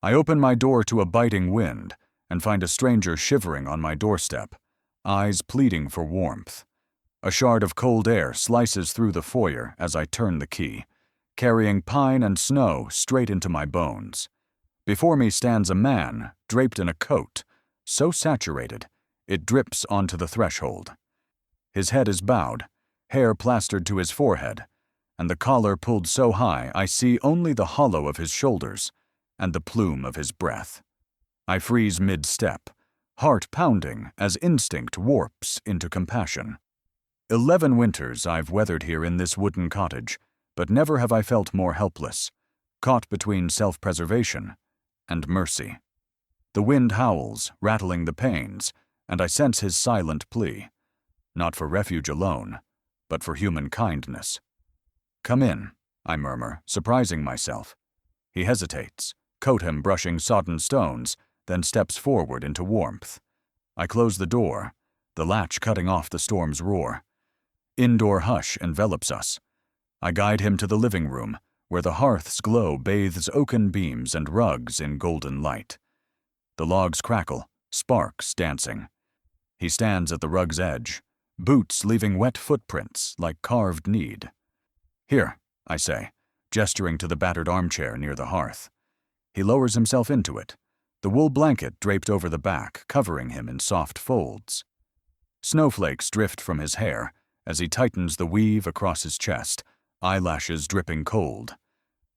I open my door to a biting wind and find a stranger shivering on my doorstep, eyes pleading for warmth. A shard of cold air slices through the foyer as I turn the key, carrying pine and snow straight into my bones. Before me stands a man, draped in a coat, so saturated, it drips onto the threshold. His head is bowed, hair plastered to his forehead, and the collar pulled so high I see only the hollow of his shoulders and the plume of his breath. I freeze mid-step, heart pounding as instinct warps into compassion. 11 winters I've weathered here in this wooden cottage, but never have I felt more helpless, caught between self-preservation and mercy. The wind howls, rattling the panes, and I sense his silent plea, not for refuge alone, but for human kindness. "Come in," I murmur, surprising myself. He hesitates, coat hem brushing sodden stones, then steps forward into warmth. I close the door, the latch cutting off the storm's roar. Indoor hush envelops us. I guide him to the living room, where the hearth's glow bathes oaken beams and rugs in golden light. The logs crackle, sparks dancing. He stands at the rug's edge, boots leaving wet footprints like carved need. "Here," I say, gesturing to the battered armchair near the hearth. He lowers himself into it, the wool blanket draped over the back, covering him in soft folds. Snowflakes drift from his hair as he tightens the weave across his chest, eyelashes dripping cold.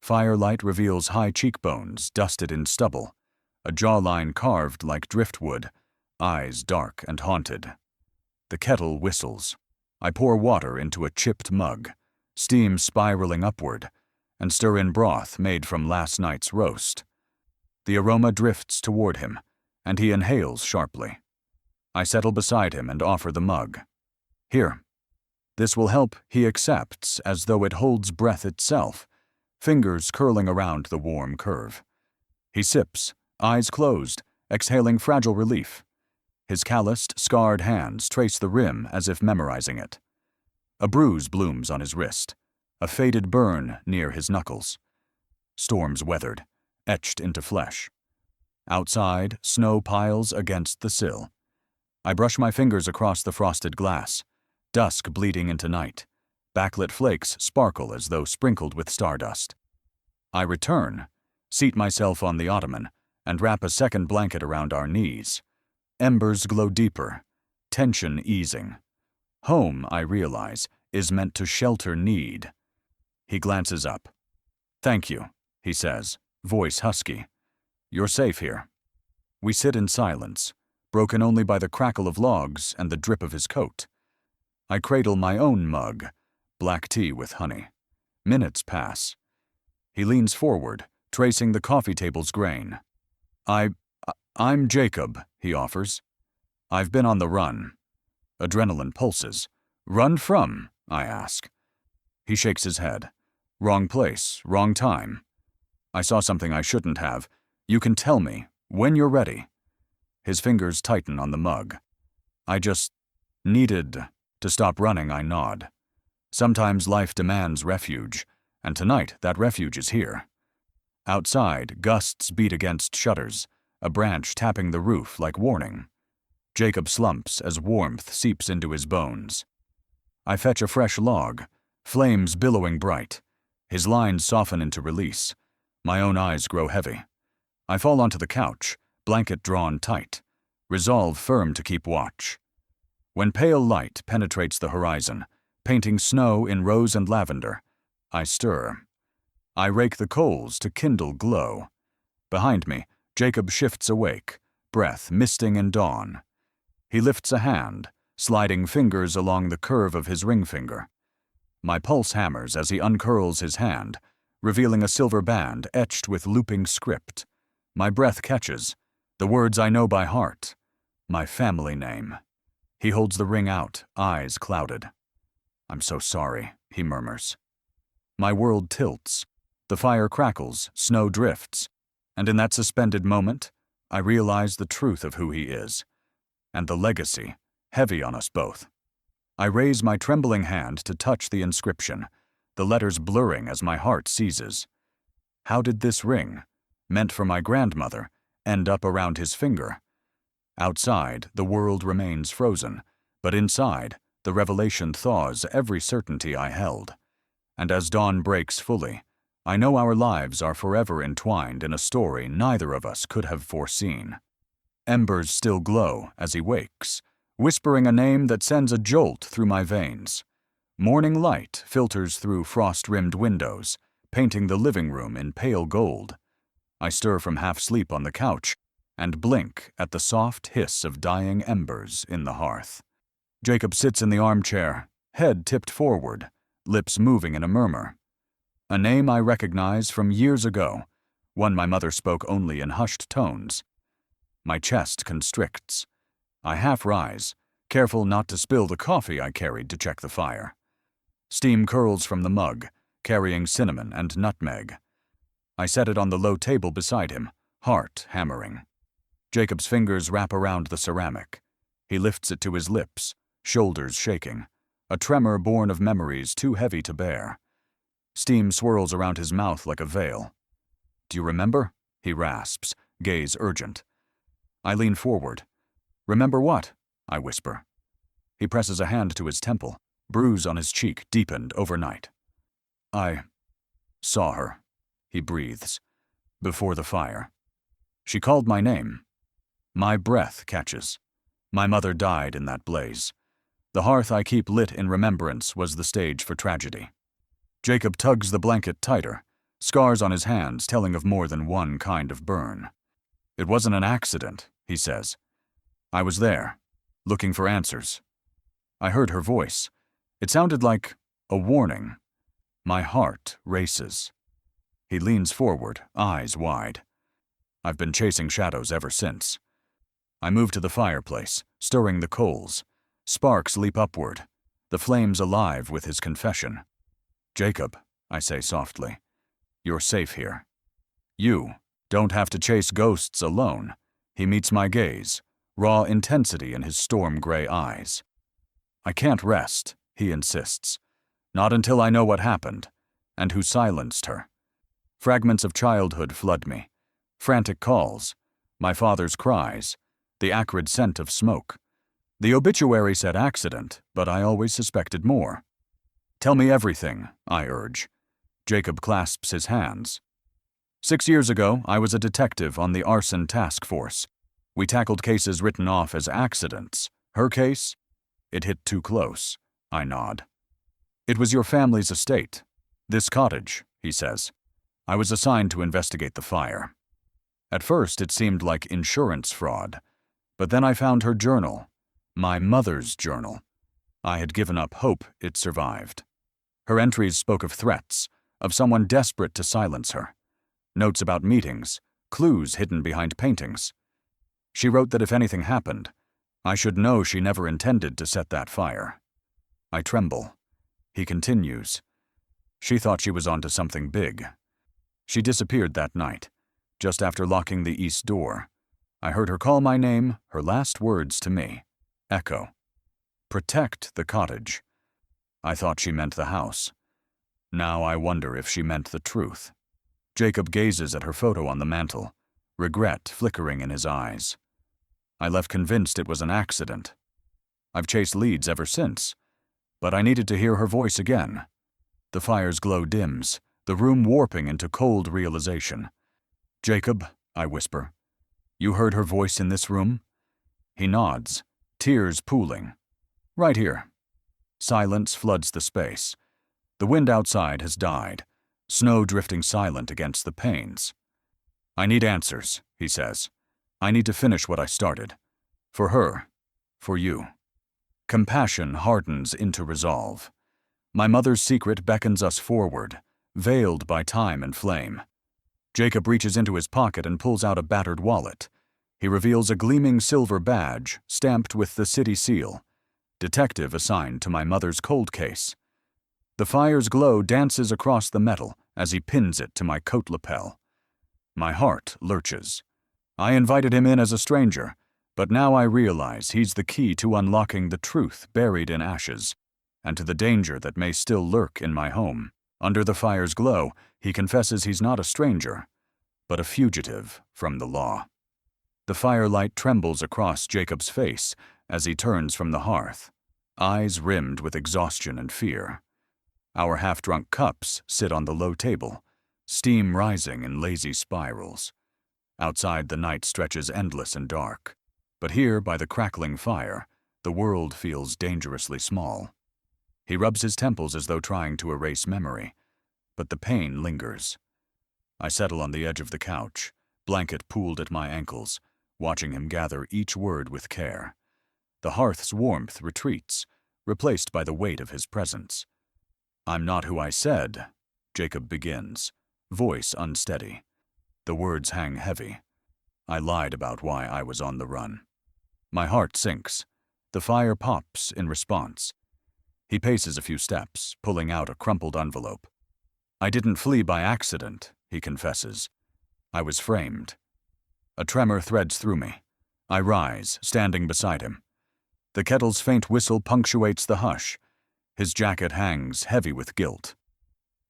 Firelight reveals high cheekbones dusted in stubble, a jawline carved like driftwood, eyes dark and haunted. The kettle whistles. I pour water into a chipped mug, steam spiraling upward, and stir in broth made from last night's roast. The aroma drifts toward him, and he inhales sharply. I settle beside him and offer the mug. "Here." This will help, he accepts, as though it holds breath itself, fingers curling around the warm curve. He sips, eyes closed, exhaling fragile relief. His calloused, scarred hands trace the rim as if memorizing it. A bruise blooms on his wrist, a faded burn near his knuckles. Storms weathered, etched into flesh. Outside, snow piles against the sill. I brush my fingers across the frosted glass, dusk bleeding into night. Backlit flakes sparkle as though sprinkled with stardust. I return, seat myself on the ottoman, and wrap a second blanket around our knees. Embers glow deeper, tension easing. Home, I realize, is meant to shelter need. He glances up. "Thank you," he says, voice husky. "You're safe here." We sit in silence, broken only by the crackle of logs and the drip of his coat. I cradle my own mug, black tea with honey. Minutes pass. He leans forward, tracing the coffee table's grain. I'm Jacob," he offers. "I've been on the run." Adrenaline pulses. "Run from?" I ask. He shakes his head. "Wrong place, wrong time. I saw something I shouldn't have. You can tell me, when you're ready." His fingers tighten on the mug. "I just needed to stop running," I nod. Sometimes life demands refuge, and tonight that refuge is here. Outside, gusts beat against shutters, a branch tapping the roof like warning. Jacob slumps as warmth seeps into his bones. I fetch a fresh log, flames billowing bright. His lines soften into release. My own eyes grow heavy. I fall onto the couch, blanket drawn tight, resolve firm to keep watch. When pale light penetrates the horizon, painting snow in rose and lavender, I stir. I rake the coals to kindle glow. Behind me, Jacob shifts awake, breath misting in dawn. He lifts a hand, sliding fingers along the curve of his ring finger. My pulse hammers as he uncurls his hand, revealing a silver band etched with looping script. My breath catches, the words I know by heart, my family name. He holds the ring out, eyes clouded. "I'm so sorry," he murmurs. My world tilts. The fire crackles, snow drifts, and in that suspended moment, I realize the truth of who he is, and the legacy, heavy on us both. I raise my trembling hand to touch the inscription, the letters blurring as my heart seizes. How did this ring, meant for my grandmother, end up around his finger? Outside, the world remains frozen, but inside, the revelation thaws every certainty I held. And as dawn breaks fully, I know our lives are forever entwined in a story neither of us could have foreseen. Embers still glow as he wakes, whispering a name that sends a jolt through my veins. Morning light filters through frost-rimmed windows, painting the living room in pale gold. I stir from half-sleep on the couch and blink at the soft hiss of dying embers in the hearth. Jacob sits in the armchair, head tipped forward, lips moving in a murmur. A name I recognize from years ago, one my mother spoke only in hushed tones. My chest constricts. I half rise, careful not to spill the coffee I carried to check the fire. Steam curls from the mug, carrying cinnamon and nutmeg. I set it on the low table beside him, heart hammering. Jacob's fingers wrap around the ceramic. He lifts it to his lips, shoulders shaking, a tremor born of memories too heavy to bear. Steam swirls around his mouth like a veil. "Do you remember?" he rasps, gaze urgent. I lean forward. "Remember what?" I whisper. He presses a hand to his temple, bruise on his cheek deepened overnight. "I saw her," he breathes, "before the fire. She called my name. My breath catches. My mother died in that blaze. The hearth I keep lit in remembrance was the stage for tragedy." Jacob tugs the blanket tighter, scars on his hands telling of more than one kind of burn. "It wasn't an accident," he says. "I was there, looking for answers. I heard her voice. It sounded like a warning. My heart races." He leans forward, eyes wide. "I've been chasing shadows ever since." I move to the fireplace, stirring the coals. Sparks leap upward, the flames alive with his confession. "Jacob," I say softly, "you're safe here. You don't have to chase ghosts alone." He meets my gaze, raw intensity in his storm-gray eyes. "I can't rest," he insists. "Not until I know what happened, and who silenced her." Fragments of childhood flood me. Frantic calls, my father's cries, the acrid scent of smoke. The obituary said accident, but I always suspected more. "Tell me everything," I urge. Jacob clasps his hands. 6 years ago, I was a detective on the arson task force. We tackled cases written off as accidents. Her case? It hit too close. I nod. "It was your family's estate. This cottage," he says. "I was assigned to investigate the fire. At first, it seemed like insurance fraud. But then I found her journal. My mother's journal. I had given up hope it survived. Her entries spoke of threats, of someone desperate to silence her. Notes about meetings, clues hidden behind paintings. She wrote that if anything happened, I should know she never intended to set that fire." I tremble. He continues. "She thought she was onto something big. She disappeared that night, just after locking the east door. I heard her call my name, her last words to me. Echo. Protect the cottage. I thought she meant the house. Now I wonder if she meant the truth." Jacob gazes at her photo on the mantel, regret flickering in his eyes. "I left convinced it was an accident. I've chased leads ever since, but I needed to hear her voice again." The fire's glow dims, the room warping into cold realization. "Jacob," I whisper, "you heard her voice in this room?" He nods, tears pooling. "Right here." Silence floods the space. The wind outside has died, snow drifting silent against the panes. "I need answers," he says. "I need to finish what I started. For her. For you." Compassion hardens into resolve. My mother's secret beckons us forward, veiled by time and flame. Jacob reaches into his pocket and pulls out a battered wallet. He reveals a gleaming silver badge stamped with the city seal. Detective assigned to my mother's cold case. The fire's glow dances across the metal as he pins it to my coat lapel. My heart lurches. I invited him in as a stranger, but now I realize he's the key to unlocking the truth buried in ashes, and to the danger that may still lurk in my home. Under the fire's glow, he confesses he's not a stranger, but a fugitive from the law. The firelight trembles across Jacob's face as he turns from the hearth, eyes rimmed with exhaustion and fear. Our half-drunk cups sit on the low table, steam rising in lazy spirals. Outside, the night stretches endless and dark, but here, by the crackling fire, the world feels dangerously small. He rubs his temples as though trying to erase memory, but the pain lingers. I settle on the edge of the couch, blanket pooled at my ankles, watching him gather each word with care. The hearth's warmth retreats, replaced by the weight of his presence. "I'm not who I said," Jacob begins, voice unsteady. The words hang heavy. I lied about why I was on the run. My heart sinks. The fire pops in response. He paces a few steps, pulling out a crumpled envelope. "I didn't flee by accident," he confesses. "I was framed." A tremor threads through me. I rise, standing beside him. The kettle's faint whistle punctuates the hush. His jacket hangs, heavy with guilt.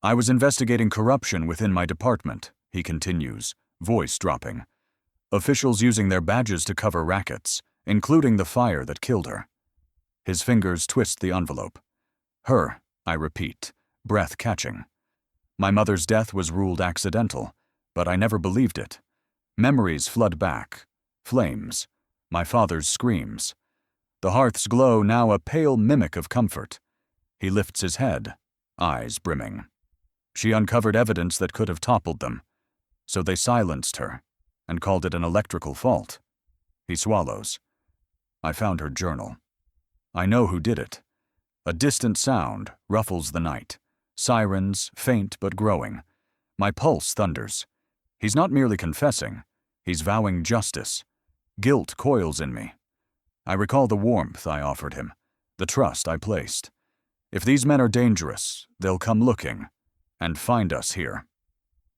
"I was investigating corruption within my department," he continues, voice dropping. "Officials using their badges to cover rackets, including the fire that killed her." His fingers twist the envelope. "Her," I repeat, breath catching. My mother's death was ruled accidental, but I never believed it. Memories flood back. Flames. My father's screams. The hearth's glow now a pale mimic of comfort. He lifts his head, eyes brimming. "She uncovered evidence that could have toppled them. So they silenced her and called it an electrical fault." He swallows. "I found her journal. I know who did it." A distant sound ruffles the night. Sirens, faint but growing. My pulse thunders. He's not merely confessing. He's vowing justice. Guilt coils in me. I recall the warmth I offered him, the trust I placed. If these men are dangerous, they'll come looking and find us here.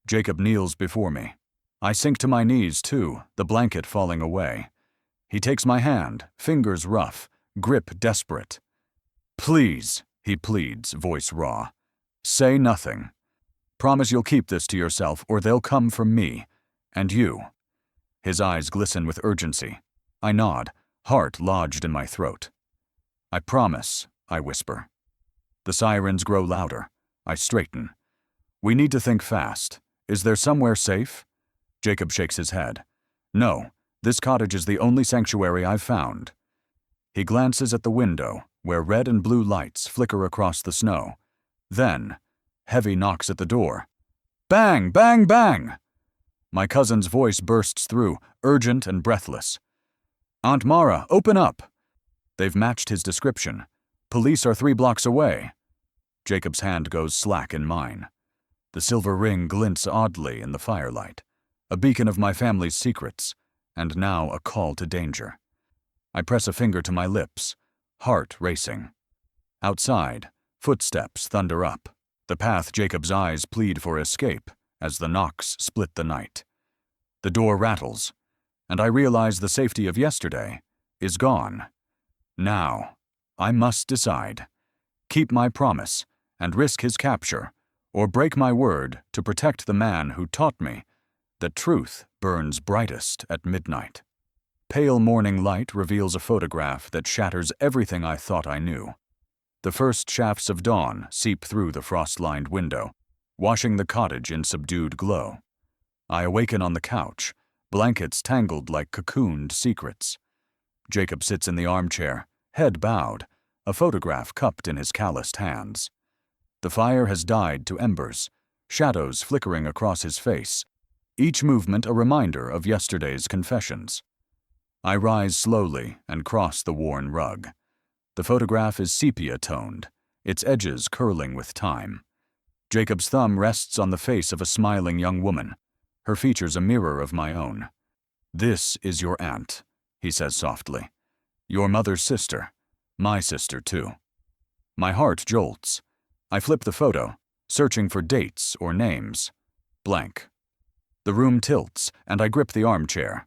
Jacob kneels before me. I sink to my knees, too, the blanket falling away. He takes my hand, fingers rough, grip desperate. "Please," he pleads, voice raw. "Say nothing. Promise you'll keep this to yourself, or they'll come for me. And you." His eyes glisten with urgency. I nod, heart lodged in my throat. "I promise," I whisper. The sirens grow louder. I straighten. "We need to think fast. Is there somewhere safe?" Jacob shakes his head. "No, this cottage is the only sanctuary I've found." He glances at the window, where red and blue lights flicker across the snow. Then, heavy knocks at the door. "Bang! Bang! Bang!" My cousin's voice bursts through, urgent and breathless. "Aunt Mara, open up!" They've matched his description. "Police are 3 blocks away." Jacob's hand goes slack in mine. The silver ring glints oddly in the firelight, a beacon of my family's secrets, and now a call to danger. I press a finger to my lips, heart racing. Outside, footsteps thunder up, the path Jacob's eyes plead for escape as the knocks split the night. The door rattles, and I realize the safety of yesterday is gone. Now, I must decide. Keep my promise and risk his capture, or break my word to protect the man who taught me that truth burns brightest at midnight. Pale morning light reveals a photograph that shatters everything I thought I knew. The first shafts of dawn seep through the frost-lined window, washing the cottage in subdued glow. I awaken on the couch, blankets tangled like cocooned secrets. Jacob sits in the armchair, head bowed, a photograph cupped in his calloused hands. The fire has died to embers, shadows flickering across his face, each movement a reminder of yesterday's confessions. I rise slowly and cross the worn rug. The photograph is sepia-toned, its edges curling with time. Jacob's thumb rests on the face of a smiling young woman, her features a mirror of my own. "This is your aunt," he says softly. "Your mother's sister. My sister, too." My heart jolts. I flip the photo, searching for dates or names. Blank. The room tilts, and I grip the armchair.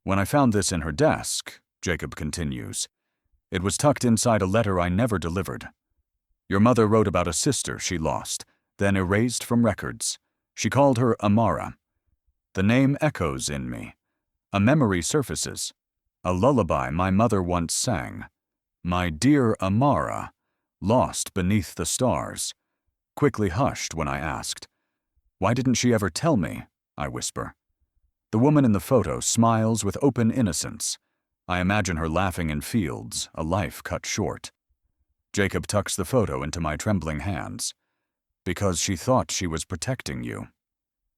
"When I found this in her desk," Jacob continues, "it was tucked inside a letter I never delivered. Your mother wrote about a sister she lost, then erased from records. She called her Amara. The name echoes in me. A memory surfaces. A lullaby my mother once sang. My dear Amara, lost beneath the stars. Quickly hushed when I asked. Why didn't she ever tell me? I whisper. The woman in the photo smiles with open innocence. I imagine her laughing in fields, a life cut short. Jacob tucks the photo into my trembling hands. Because she thought she was protecting you.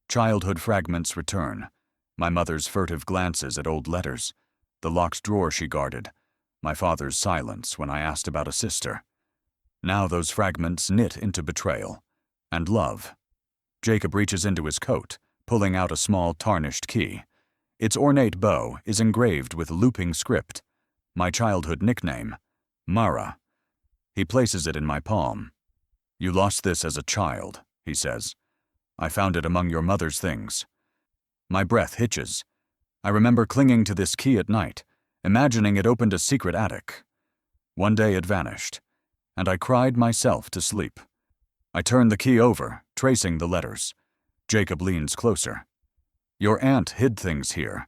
Childhood fragments return. My mother's furtive glances at old letters. The locked drawer she guarded. My father's silence when I asked about a sister. Now those fragments knit into betrayal. And love. Jacob reaches into his coat, pulling out a small tarnished key. Its ornate bow is engraved with looping script. My childhood nickname, Mara. He places it in my palm. You lost this as a child, he says. I found it among your mother's things. My breath hitches. I remember clinging to this key at night, imagining it opened a secret attic. One day it vanished, and I cried myself to sleep. I turn the key over, tracing the letters. Jacob leans closer. Your aunt hid things here.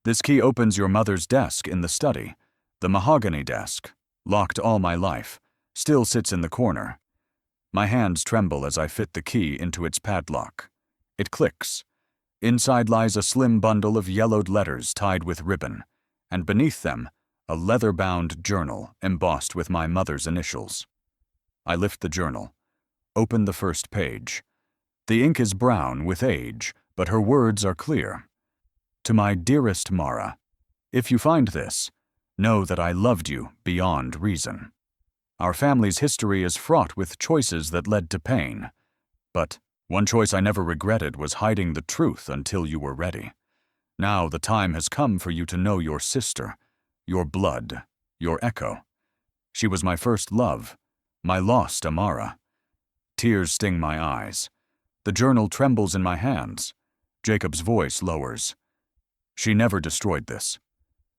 This key opens your mother's desk in the study. The mahogany desk, locked all my life, still sits in the corner. My hands tremble as I fit the key into its padlock. It clicks. Inside lies a slim bundle of yellowed letters tied with ribbon, and beneath them, a leather-bound journal embossed with my mother's initials. I lift the journal, open the first page. The ink is brown with age, but her words are clear. To my dearest Mara, if you find this, know that I loved you beyond reason. Our family's history is fraught with choices that led to pain. But one choice I never regretted was hiding the truth until you were ready. Now the time has come for you to know your sister, your blood, your echo. She was my first love, my lost Amara. Tears sting my eyes. The journal trembles in my hands. Jacob's voice lowers. She never destroyed this.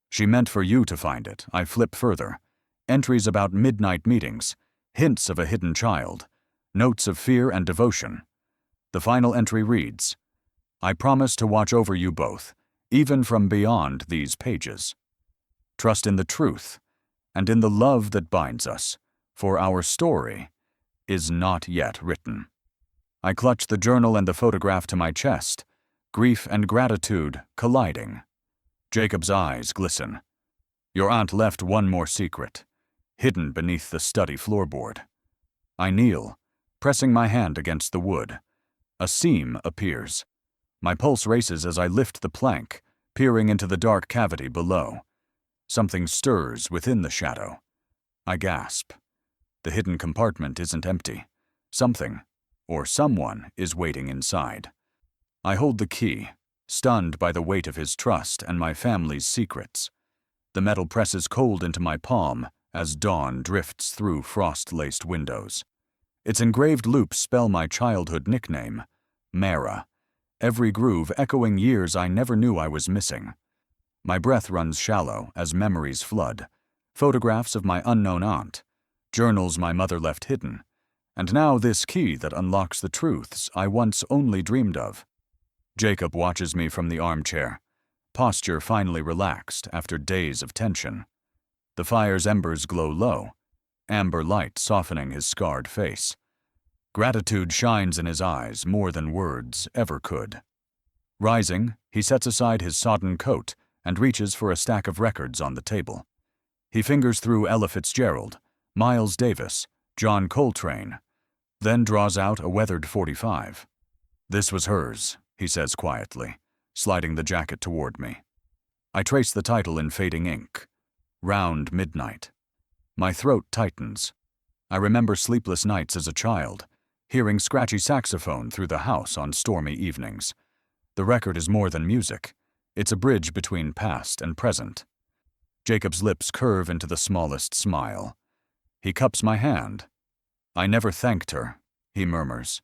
She meant for you to find it. I flip further. Entries about midnight meetings, hints of a hidden child, notes of fear and devotion. The final entry reads, I promise to watch over you both, even from beyond these pages. Trust in the truth, and in the love that binds us, for our story is not yet written. I clutch the journal and the photograph to my chest, grief and gratitude colliding. Jacob's eyes glisten. Your aunt left one more secret, hidden beneath the study floorboard. I kneel, pressing my hand against the wood. A seam appears. My pulse races as I lift the plank, peering into the dark cavity below. Something stirs within the shadow. I gasp. The hidden compartment isn't empty. Something, or someone, is waiting inside. I hold the key, stunned by the weight of his trust and my family's secrets. The metal presses cold into my palm as dawn drifts through frost-laced windows. Its engraved loops spell my childhood nickname, Mara, every groove echoing years I never knew I was missing. My breath runs shallow as memories flood, photographs of my unknown aunt, journals my mother left hidden, and now this key that unlocks the truths I once only dreamed of. Jacob watches me from the armchair, posture finally relaxed after days of tension. The fire's embers glow low, amber light softening his scarred face. Gratitude shines in his eyes more than words ever could. Rising, he sets aside his sodden coat and reaches for a stack of records on the table. He fingers through Ella Fitzgerald, Miles Davis, John Coltrane, then draws out a weathered .45. This was hers, he says quietly, sliding the jacket toward me. I trace the title in fading ink. Round Midnight. My throat tightens. I remember sleepless nights as a child, hearing scratchy saxophone through the house on stormy evenings. The record is more than music. It's a bridge between past and present. Jacob's lips curve into the smallest smile. He cups my hand. I never thanked her, he murmurs.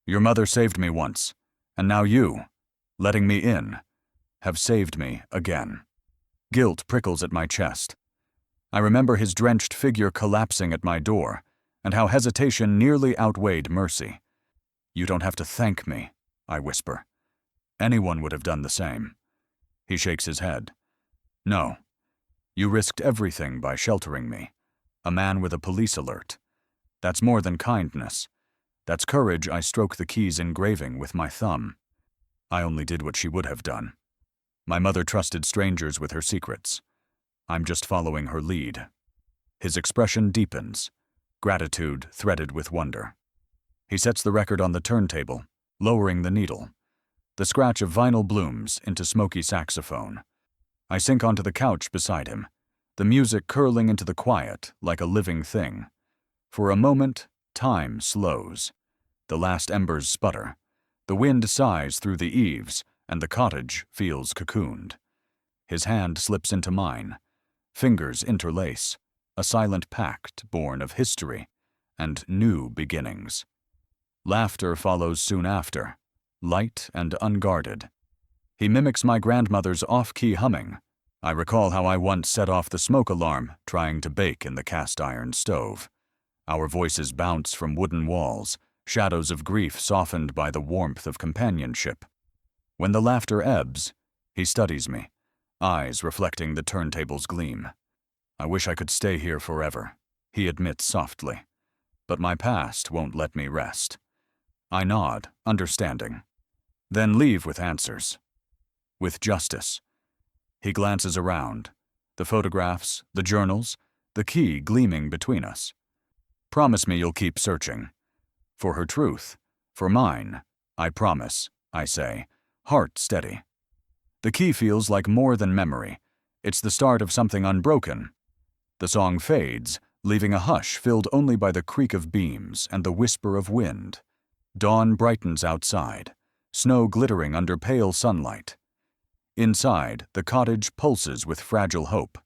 Your mother saved me once, and now you, letting me in, have saved me again. Guilt prickles at my chest. I remember his drenched figure collapsing at my door, and how hesitation nearly outweighed mercy. You don't have to thank me, I whisper. Anyone would have done the same. He shakes his head. No. You risked everything by sheltering me. A man with a police alert. That's more than kindness. That's courage. I stroke the key's engraving with my thumb. I only did what she would have done. My mother trusted strangers with her secrets. I'm just following her lead. His expression deepens, gratitude threaded with wonder. He sets the record on the turntable, lowering the needle. The scratch of vinyl blooms into smoky saxophone. I sink onto the couch beside him, the music curling into the quiet like a living thing. For a moment, time slows. The last embers sputter. The wind sighs through the eaves, and the cottage feels cocooned. His hand slips into mine. Fingers interlace, a silent pact born of history and new beginnings. Laughter follows soon after, light and unguarded. He mimics my grandmother's off-key humming. I recall how I once set off the smoke alarm trying to bake in the cast-iron stove. Our voices bounce from wooden walls, shadows of grief softened by the warmth of companionship. When the laughter ebbs, he studies me, eyes reflecting the turntable's gleam. I wish I could stay here forever, he admits softly. But my past won't let me rest. I nod, understanding. Then leave with answers. With justice. He glances around. The photographs, the journals, the key gleaming between us. Promise me you'll keep searching. For her truth. For mine. I promise, I say, heart steady. The key feels like more than memory. It's the start of something unbroken. The song fades, leaving a hush filled only by the creak of beams and the whisper of wind. Dawn brightens outside, snow glittering under pale sunlight. Inside, the cottage pulses with fragile hope.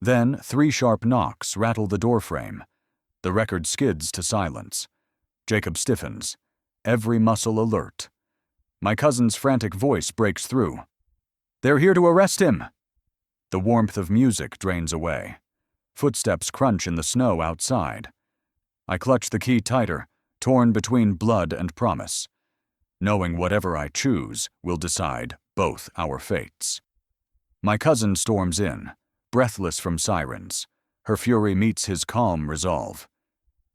Then 3 sharp knocks rattle the doorframe. The record skids to silence. Jacob stiffens, every muscle alert. My cousin's frantic voice breaks through. "They're here to arrest him!" The warmth of music drains away. Footsteps crunch in the snow outside. I clutch the key tighter, torn between blood and promise. Knowing whatever I choose will decide both our fates. My cousin storms in, breathless from sirens. Her fury meets his calm resolve.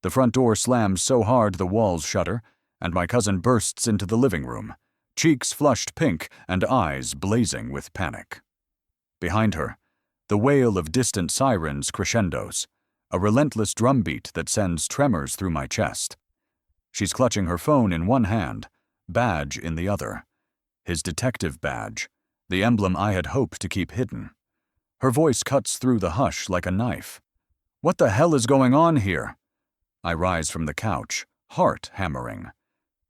The front door slams so hard the walls shudder, and my cousin bursts into the living room, cheeks flushed pink and eyes blazing with panic. Behind her, the wail of distant sirens crescendos, a relentless drumbeat that sends tremors through my chest. She's clutching her phone in one hand, badge in the other. His detective badge, the emblem I had hoped to keep hidden. Her voice cuts through the hush like a knife. "What the hell is going on here?" I rise from the couch, heart hammering.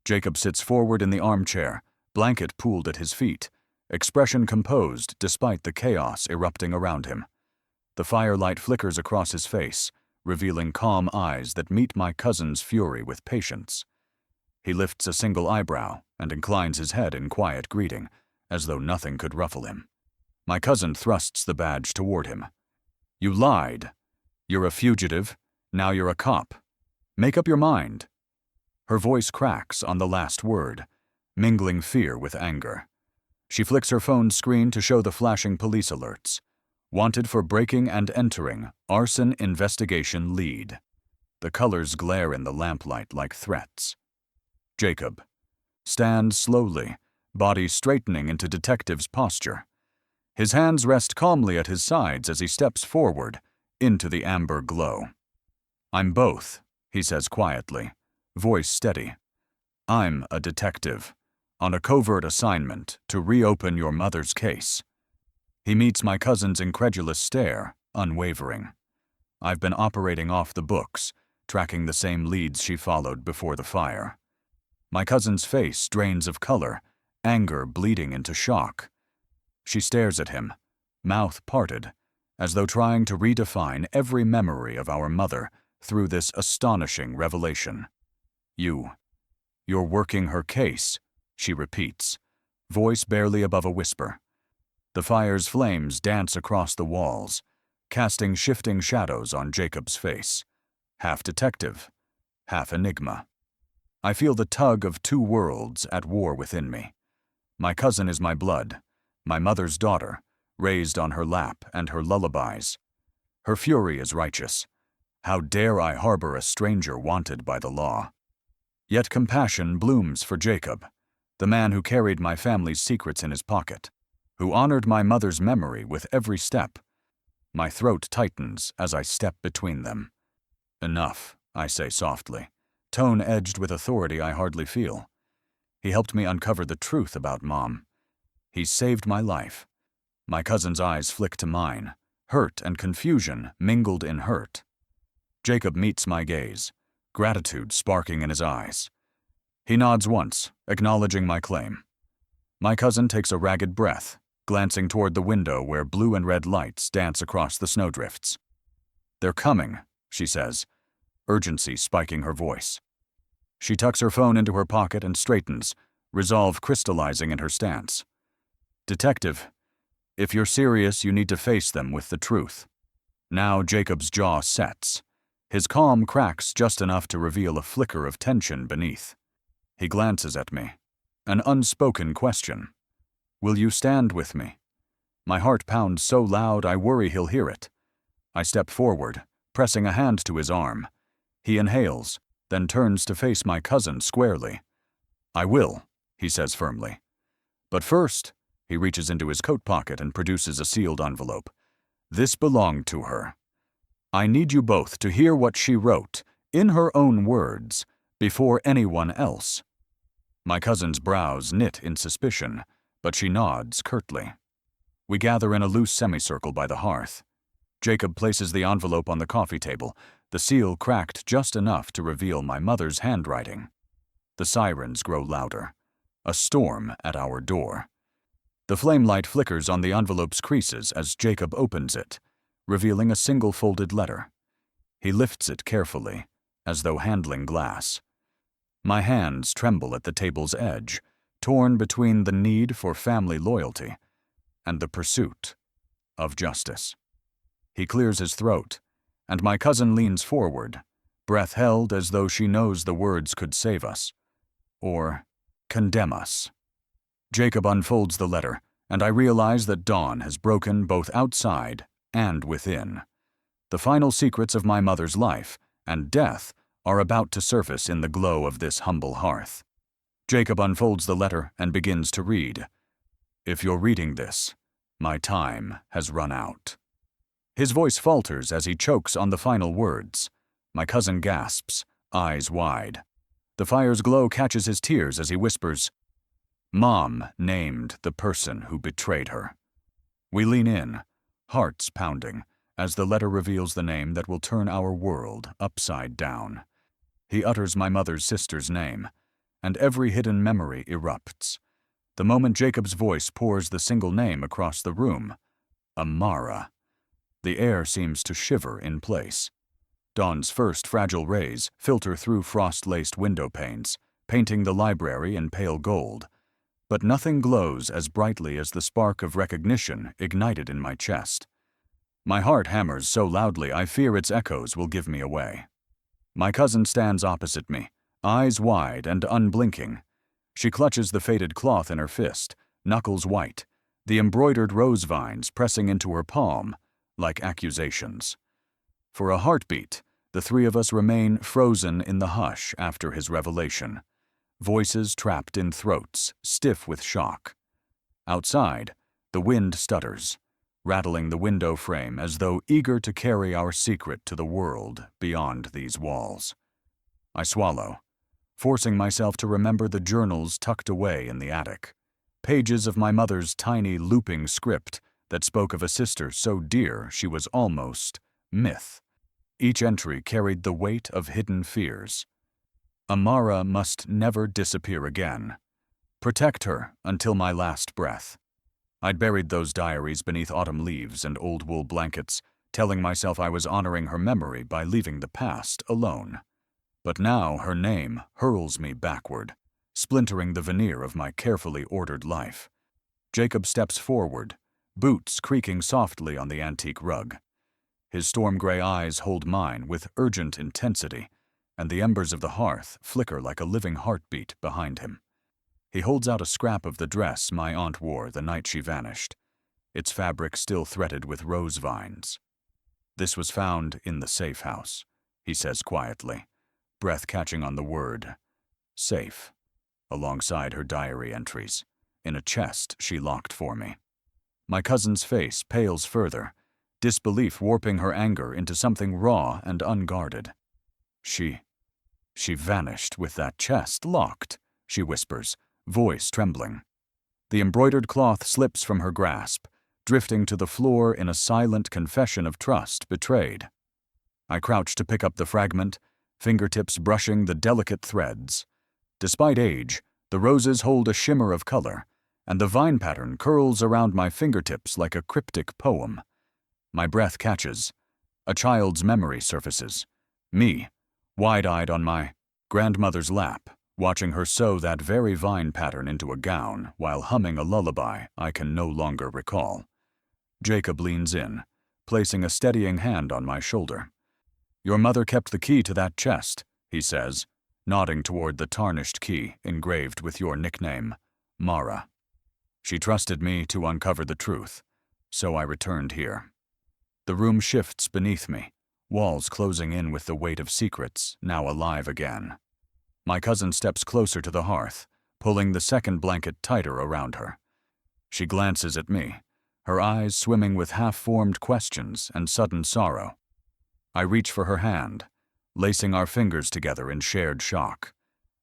Jacob sits forward in the armchair, blanket pooled at his feet, expression composed despite the chaos erupting around him. The firelight flickers across his face, revealing calm eyes that meet my cousin's fury with patience. He lifts a single eyebrow and inclines his head in quiet greeting, as though nothing could ruffle him. My cousin thrusts the badge toward him. "You lied. You're a fugitive. Now you're a cop. Make up your mind." Her voice cracks on the last word, mingling fear with anger. She flicks her phone's screen to show the flashing police alerts. Wanted for breaking and entering, arson investigation lead. The colors glare in the lamplight like threats. Jacob stands slowly, body straightening into detective's posture. His hands rest calmly at his sides as he steps forward into the amber glow. "I'm both," he says quietly, voice steady. "I'm a detective, on a covert assignment to reopen your mother's case." He meets my cousin's incredulous stare, unwavering. I've been operating off the books, tracking the same leads she followed before the fire. My cousin's face drains of color, anger bleeding into shock. She stares at him, mouth parted, as though trying to redefine every memory of our mother through this astonishing revelation. You're working her case," she repeats, voice barely above a whisper. The fire's flames dance across the walls, casting shifting shadows on Jacob's face, half detective, half enigma. I feel the tug of 2 worlds at war within me. My cousin is my blood, my mother's daughter, raised on her lap and her lullabies. Her fury is righteous. How dare I harbor a stranger wanted by the law? Yet compassion blooms for Jacob, the man who carried my family's secrets in his pocket, who honored my mother's memory with every step. My throat tightens as I step between them. Enough, I say softly, tone edged with authority I hardly feel. He helped me uncover the truth about Mom. He saved my life. My cousin's eyes flick to mine, hurt and confusion mingled in hurt. Jacob meets my gaze, gratitude sparking in his eyes. He nods once, acknowledging my claim. My cousin takes a ragged breath, glancing toward the window where blue and red lights dance across the snowdrifts. "They're coming," she says, urgency spiking her voice. She tucks her phone into her pocket and straightens, resolve crystallizing in her stance. "Detective, if you're serious, you need to face them with the truth." Now Jacob's jaw sets. His calm cracks just enough to reveal a flicker of tension beneath. He glances at me. An unspoken question. "Will you stand with me?" My heart pounds so loud I worry he'll hear it. I step forward, pressing a hand to his arm. He inhales, then turns to face my cousin squarely. "I will," he says firmly. "But first," he reaches into his coat pocket and produces a sealed envelope. "This belonged to her. I need you both to hear what she wrote, in her own words, before anyone else." My cousin's brows knit in suspicion, but she nods curtly. We gather in a loose semicircle by the hearth. Jacob places the envelope on the coffee table, the seal cracked just enough to reveal my mother's handwriting. The sirens grow louder. A storm at our door. The flame light flickers on the envelope's creases as Jacob opens it, revealing a single folded letter. He lifts it carefully, as though handling glass. My hands tremble at the table's edge, torn between the need for family loyalty and the pursuit of justice. He clears his throat, and my cousin leans forward, breath held as though she knows the words could save us, or condemn us. Jacob unfolds the letter, and I realize that dawn has broken both outside and within. The final secrets of my mother's life and death are about to surface in the glow of this humble hearth. Jacob unfolds the letter and begins to read. "If you're reading this, my time has run out." His voice falters as he chokes on the final words. My cousin gasps, eyes wide. The fire's glow catches his tears as he whispers, "Mom named the person who betrayed her." We lean in, hearts pounding, as the letter reveals the name that will turn our world upside down. He utters my mother's sister's name, and every hidden memory erupts. The moment Jacob's voice pours the single name across the room, Amara. The air seems to shiver in place. Dawn's first fragile rays filter through frost-laced window panes, painting the library in pale gold. But nothing glows as brightly as the spark of recognition ignited in my chest. My heart hammers so loudly I fear its echoes will give me away. My cousin stands opposite me, eyes wide and unblinking. She clutches the faded cloth in her fist, knuckles white, the embroidered rose vines pressing into her palm like accusations. For a heartbeat, the three of us remain frozen in the hush after his revelation, voices trapped in throats, stiff with shock. Outside, the wind stutters, rattling the window frame as though eager to carry our secret to the world beyond these walls. I swallow, forcing myself to remember the journals tucked away in the attic, pages of my mother's tiny looping script that spoke of a sister so dear she was almost myth. Each entry carried the weight of hidden fears. Amara must never disappear again. Protect her until my last breath. I'd buried those diaries beneath autumn leaves and old wool blankets, telling myself I was honoring her memory by leaving the past alone. But now her name hurls me backward, splintering the veneer of my carefully ordered life. Jacob steps forward, boots creaking softly on the antique rug. His storm-gray eyes hold mine with urgent intensity, and the embers of the hearth flicker like a living heartbeat behind him. He holds out a scrap of the dress my aunt wore the night she vanished, its fabric still threaded with rose vines. "This was found in the safe house," he says quietly, breath catching on the word safe, alongside her diary entries, in a chest she locked for me. My cousin's face pales further, disbelief warping her anger into something raw and unguarded. She vanished with that chest locked," she whispers, voice trembling. The embroidered cloth slips from her grasp, drifting to the floor in a silent confession of trust betrayed. I crouch to pick up the fragment, fingertips brushing the delicate threads. Despite age, the roses hold a shimmer of color, and the vine pattern curls around my fingertips like a cryptic poem. My breath catches. A child's memory surfaces. Me, wide-eyed on my grandmother's lap, watching her sew that very vine pattern into a gown while humming a lullaby I can no longer recall. Jacob leans in, placing a steadying hand on my shoulder. "Your mother kept the key to that chest," he says, nodding toward the tarnished key engraved with your nickname, Mara. "She trusted me to uncover the truth, so I returned here." The room shifts beneath me, walls closing in with the weight of secrets now alive again. My cousin steps closer to the hearth, pulling the second blanket tighter around her. She glances at me, her eyes swimming with half-formed questions and sudden sorrow. I reach for her hand, lacing our fingers together in shared shock.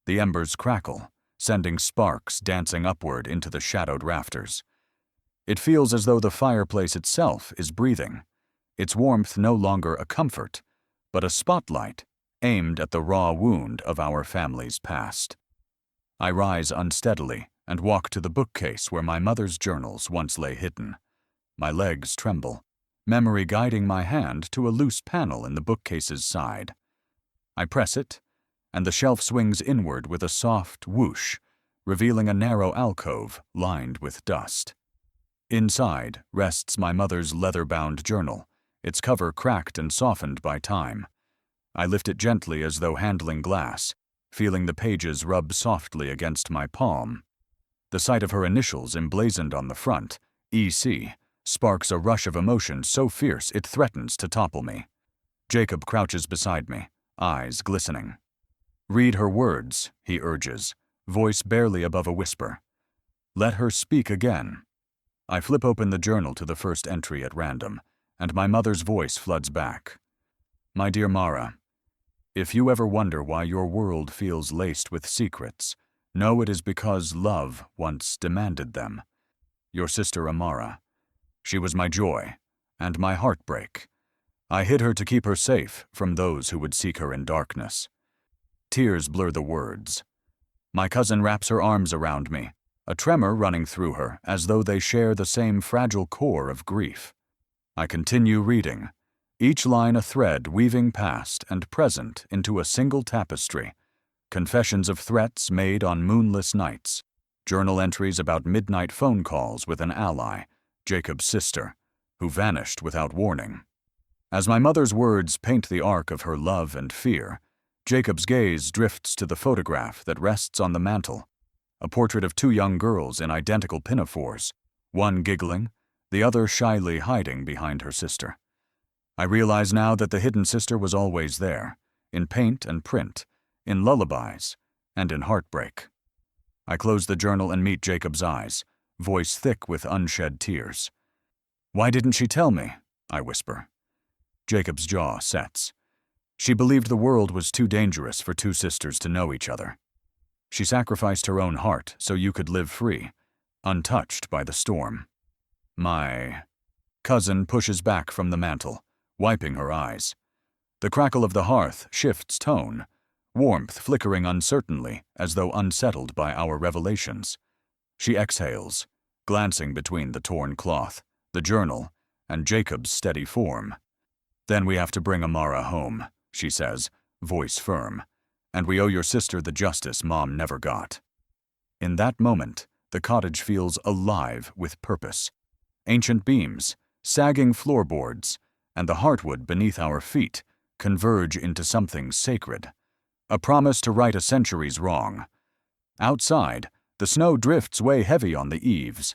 The embers crackle, sending sparks dancing upward into the shadowed rafters. It feels as though the fireplace itself is breathing, its warmth no longer a comfort, but a spotlight aimed at the raw wound of our family's past. I rise unsteadily and walk to the bookcase where my mother's journals once lay hidden. My legs tremble, memory guiding my hand to a loose panel in the bookcase's side. I press it, and the shelf swings inward with a soft whoosh, revealing a narrow alcove lined with dust. Inside rests my mother's leather-bound journal, its cover cracked and softened by time. I lift it gently as though handling glass, feeling the pages rub softly against my palm. The sight of her initials emblazoned on the front, EC, sparks a rush of emotion so fierce it threatens to topple me. Jacob crouches beside me, eyes glistening. "Read her words," he urges, voice barely above a whisper. "Let her speak again." I flip open the journal to the first entry at random, and my mother's voice floods back. "My dear Mara, if you ever wonder why your world feels laced with secrets, know it is because love once demanded them. Your sister Amara. She was my joy, and my heartbreak. I hid her to keep her safe from those who would seek her in darkness." Tears blur the words. My cousin wraps her arms around me, a tremor running through her as though they share the same fragile core of grief. I continue reading, each line a thread weaving past and present into a single tapestry. Confessions of threats made on moonless nights, journal entries about midnight phone calls with an ally, Jacob's sister, who vanished without warning. As my mother's words paint the arc of her love and fear, Jacob's gaze drifts to the photograph that rests on the mantel, a portrait of two young girls in identical pinafores, one giggling, the other shyly hiding behind her sister. I realize now that the hidden sister was always there, in paint and print, in lullabies, and in heartbreak. I close the journal and meet Jacob's eyes, voice thick with unshed tears. "Why didn't she tell me?" I whisper. Jacob's jaw sets. She believed the world was too dangerous for two sisters to know each other. She sacrificed her own heart so you could live free, untouched by the storm. My cousin pushes back from the mantel, wiping her eyes. The crackle of the hearth shifts tone, warmth flickering uncertainly as though unsettled by our revelations. She exhales, glancing between the torn cloth, the journal, and Jacob's steady form. "Then we have to bring Amara home," she says, voice firm, "and we owe your sister the justice Mom never got." In that moment, the cottage feels alive with purpose. Ancient beams, sagging floorboards, and the heartwood beneath our feet converge into something sacred, a promise to right a century's wrong. Outside, The snow drifts weigh heavy on the eaves,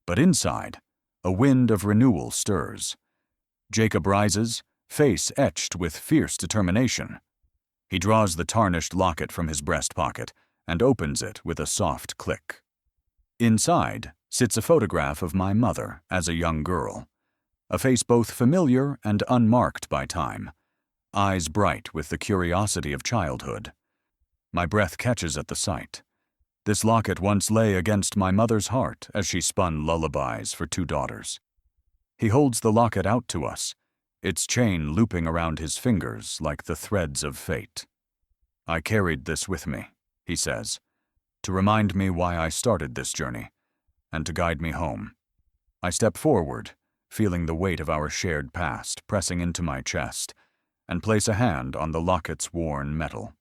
but inside, a wind of renewal stirs. Jacob rises, face etched with fierce determination. He draws the tarnished locket from his breast pocket and opens it with a soft click. Inside sits a photograph of my mother as a young girl, a face both familiar and unmarked by time, eyes bright with the curiosity of childhood. My breath catches at the sight. This locket once lay against my mother's heart as she spun lullabies for 2 daughters. He holds the locket out to us, its chain looping around his fingers like the threads of fate. "I carried this with me," he says, "to remind me why I started this journey, and to guide me home." I step forward, feeling the weight of our shared past pressing into my chest, and place a hand on the locket's worn metal.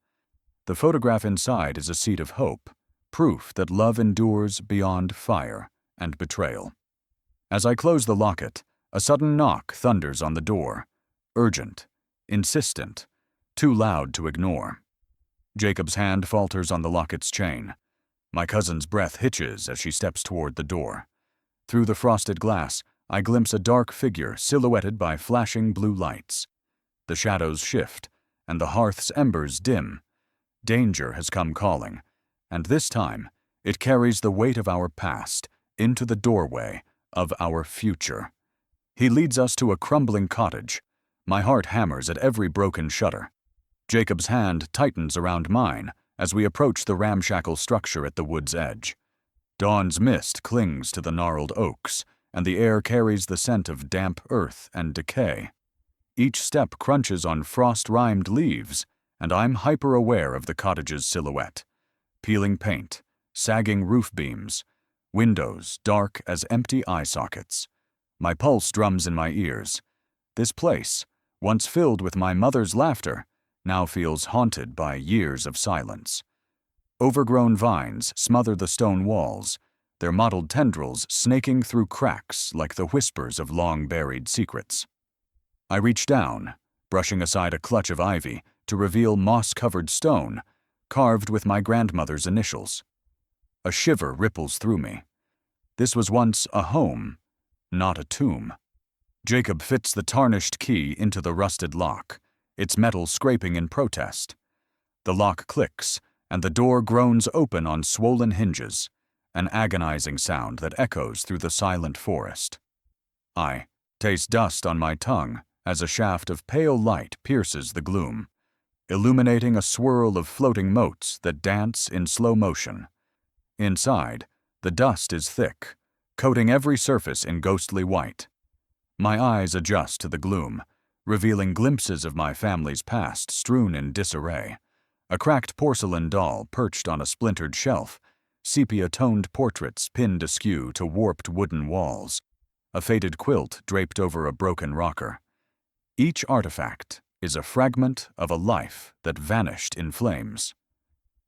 The photograph inside is a seed of hope, proof that love endures beyond fire and betrayal. As I close the locket, a sudden knock thunders on the door, urgent, insistent, too loud to ignore. Jacob's hand falters on the locket's chain. My cousin's breath hitches as she steps toward the door. Through the frosted glass, I glimpse a dark figure silhouetted by flashing blue lights. The shadows shift, and the hearth's embers dim. Danger has come calling, and this time it carries the weight of our past into the doorway of our future. He leads us to a crumbling cottage. My heart hammers at every broken shutter. Jacob's hand tightens around mine as we approach the ramshackle structure at the wood's edge. Dawn's mist clings to the gnarled oaks, and the air carries the scent of damp earth and decay. Each step crunches on frost-rimed leaves, and I'm hyper-aware of the cottage's silhouette. Peeling paint, sagging roof beams, windows dark as empty eye sockets. My pulse drums in my ears. This place, once filled with my mother's laughter, now feels haunted by years of silence. Overgrown vines smother the stone walls, their mottled tendrils snaking through cracks like the whispers of long-buried secrets. I reach down, brushing aside a clutch of ivy to reveal moss-covered stone, carved with my grandmother's initials. A shiver ripples through me. This was once a home, not a tomb. Jacob fits the tarnished key into the rusted lock, its metal scraping in protest. The lock clicks, and the door groans open on swollen hinges, an agonizing sound that echoes through the silent forest. I taste dust on my tongue as a shaft of pale light pierces the gloom, illuminating a swirl of floating motes that dance in slow motion. Inside, the dust is thick, coating every surface in ghostly white. My eyes adjust to the gloom, revealing glimpses of my family's past strewn in disarray. A cracked porcelain doll perched on a splintered shelf, sepia-toned portraits pinned askew to warped wooden walls, a faded quilt draped over a broken rocker. Each artifact is a fragment of a life that vanished in flames.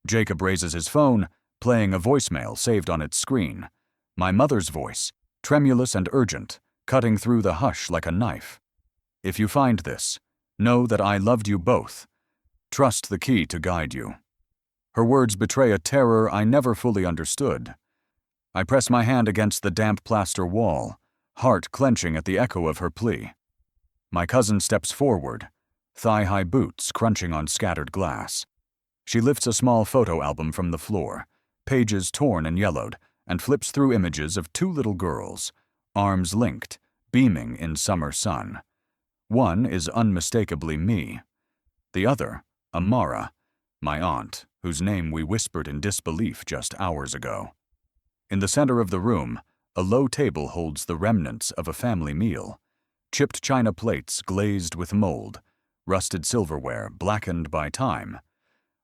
Jacob raises his phone, playing a voicemail saved on its screen. My mother's voice, tremulous and urgent, cutting through the hush like a knife. "If you find this, know that I loved you both. Trust the key to guide you." Her words betray a terror I never fully understood. I press my hand against the damp plaster wall, heart clenching at the echo of her plea. My cousin steps forward, thigh-high boots crunching on scattered glass. She lifts a small photo album from the floor, pages torn and yellowed, and flips through images of 2 little girls, arms linked, beaming in summer sun. One is unmistakably me. The other, Amara, my aunt, whose name we whispered in disbelief just hours ago. In the center of the room, a low table holds the remnants of a family meal. Chipped china plates glazed with mold, rusted silverware blackened by time.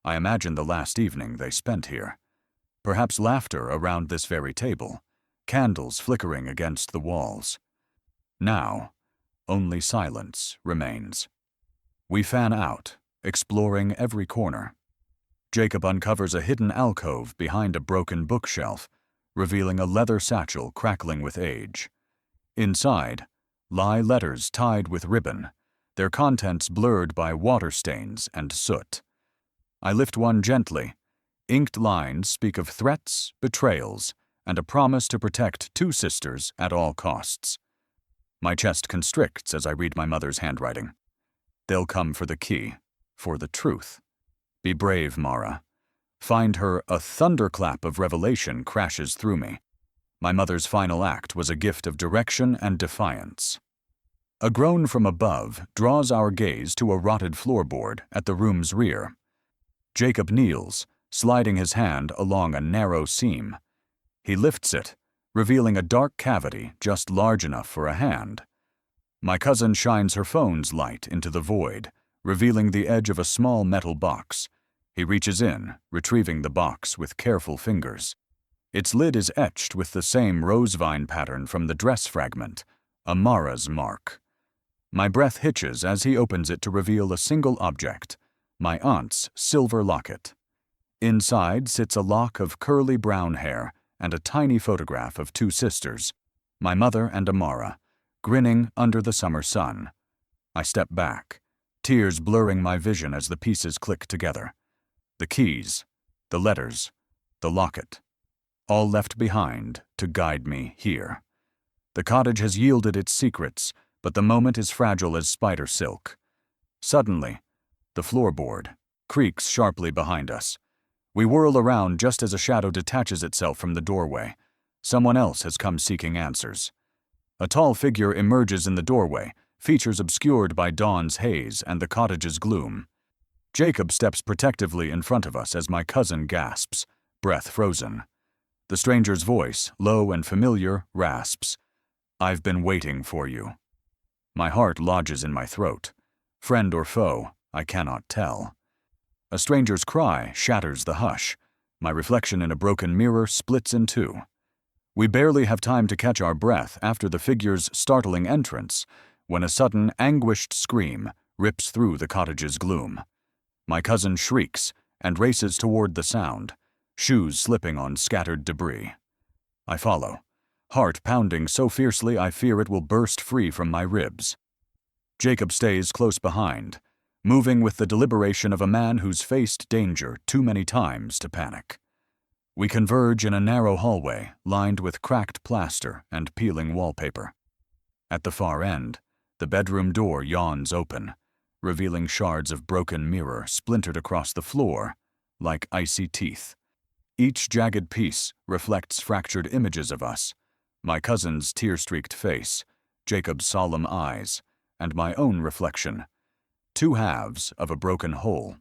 I imagine the last evening they spent here. Perhaps laughter around this very table, candles flickering against the walls. Now, only silence remains. We fan out, exploring every corner. Jacob uncovers a hidden alcove behind a broken bookshelf, revealing a leather satchel crackling with age. Inside lie letters tied with ribbon, their contents blurred by water stains and soot. I lift one gently, Inked lines speak of threats, betrayals, and a promise to protect two sisters at all costs. My chest constricts as I read my mother's handwriting. They'll come for the key, for the truth. Be brave, Mara. Find her. A thunderclap of revelation crashes through me. My mother's final act was a gift of direction and defiance. A groan from above draws our gaze to a rotted floorboard at the room's rear. Jacob kneels, sliding his hand along a narrow seam. He lifts it, revealing a dark cavity just large enough for a hand. My cousin shines her phone's light into the void, revealing the edge of a small metal box. He reaches in, retrieving the box with careful fingers. Its lid is etched with the same rosevine pattern from the dress fragment, Amara's mark. My breath hitches as he opens it to reveal a single object, my aunt's silver locket. Inside sits a lock of curly brown hair and a tiny photograph of two sisters, my mother and Amara, grinning under the summer sun. I step back, tears blurring my vision as the pieces click together. The keys, the letters, the locket, all left behind to guide me here. The cottage has yielded its secrets, but the moment is fragile as spider silk. Suddenly, the floorboard creaks sharply behind us. We whirl around just as a shadow detaches itself from the doorway. Someone else has come seeking answers. A tall figure emerges in the doorway, features obscured by dawn's haze and the cottage's gloom. Jacob steps protectively in front of us as my cousin gasps, breath frozen. The stranger's voice, low and familiar, rasps, "I've been waiting for you." My heart lodges in my throat. Friend or foe, I cannot tell. A stranger's cry shatters the hush. My reflection in a broken mirror splits in two. We barely have time to catch our breath after the figure's startling entrance, when a sudden, anguished scream rips through the cottage's gloom. My cousin shrieks and races toward the sound, shoes slipping on scattered debris. I follow, heart pounding so fiercely I fear it will burst free from my ribs. Jacob stays close behind, moving with the deliberation of a man who's faced danger too many times to panic. We converge in a narrow hallway lined with cracked plaster and peeling wallpaper. At the far end, the bedroom door yawns open, revealing shards of broken mirror splintered across the floor like icy teeth. Each jagged piece reflects fractured images of us, my cousin's tear-streaked face, Jacob's solemn eyes, and my own reflection. Two halves of a broken whole.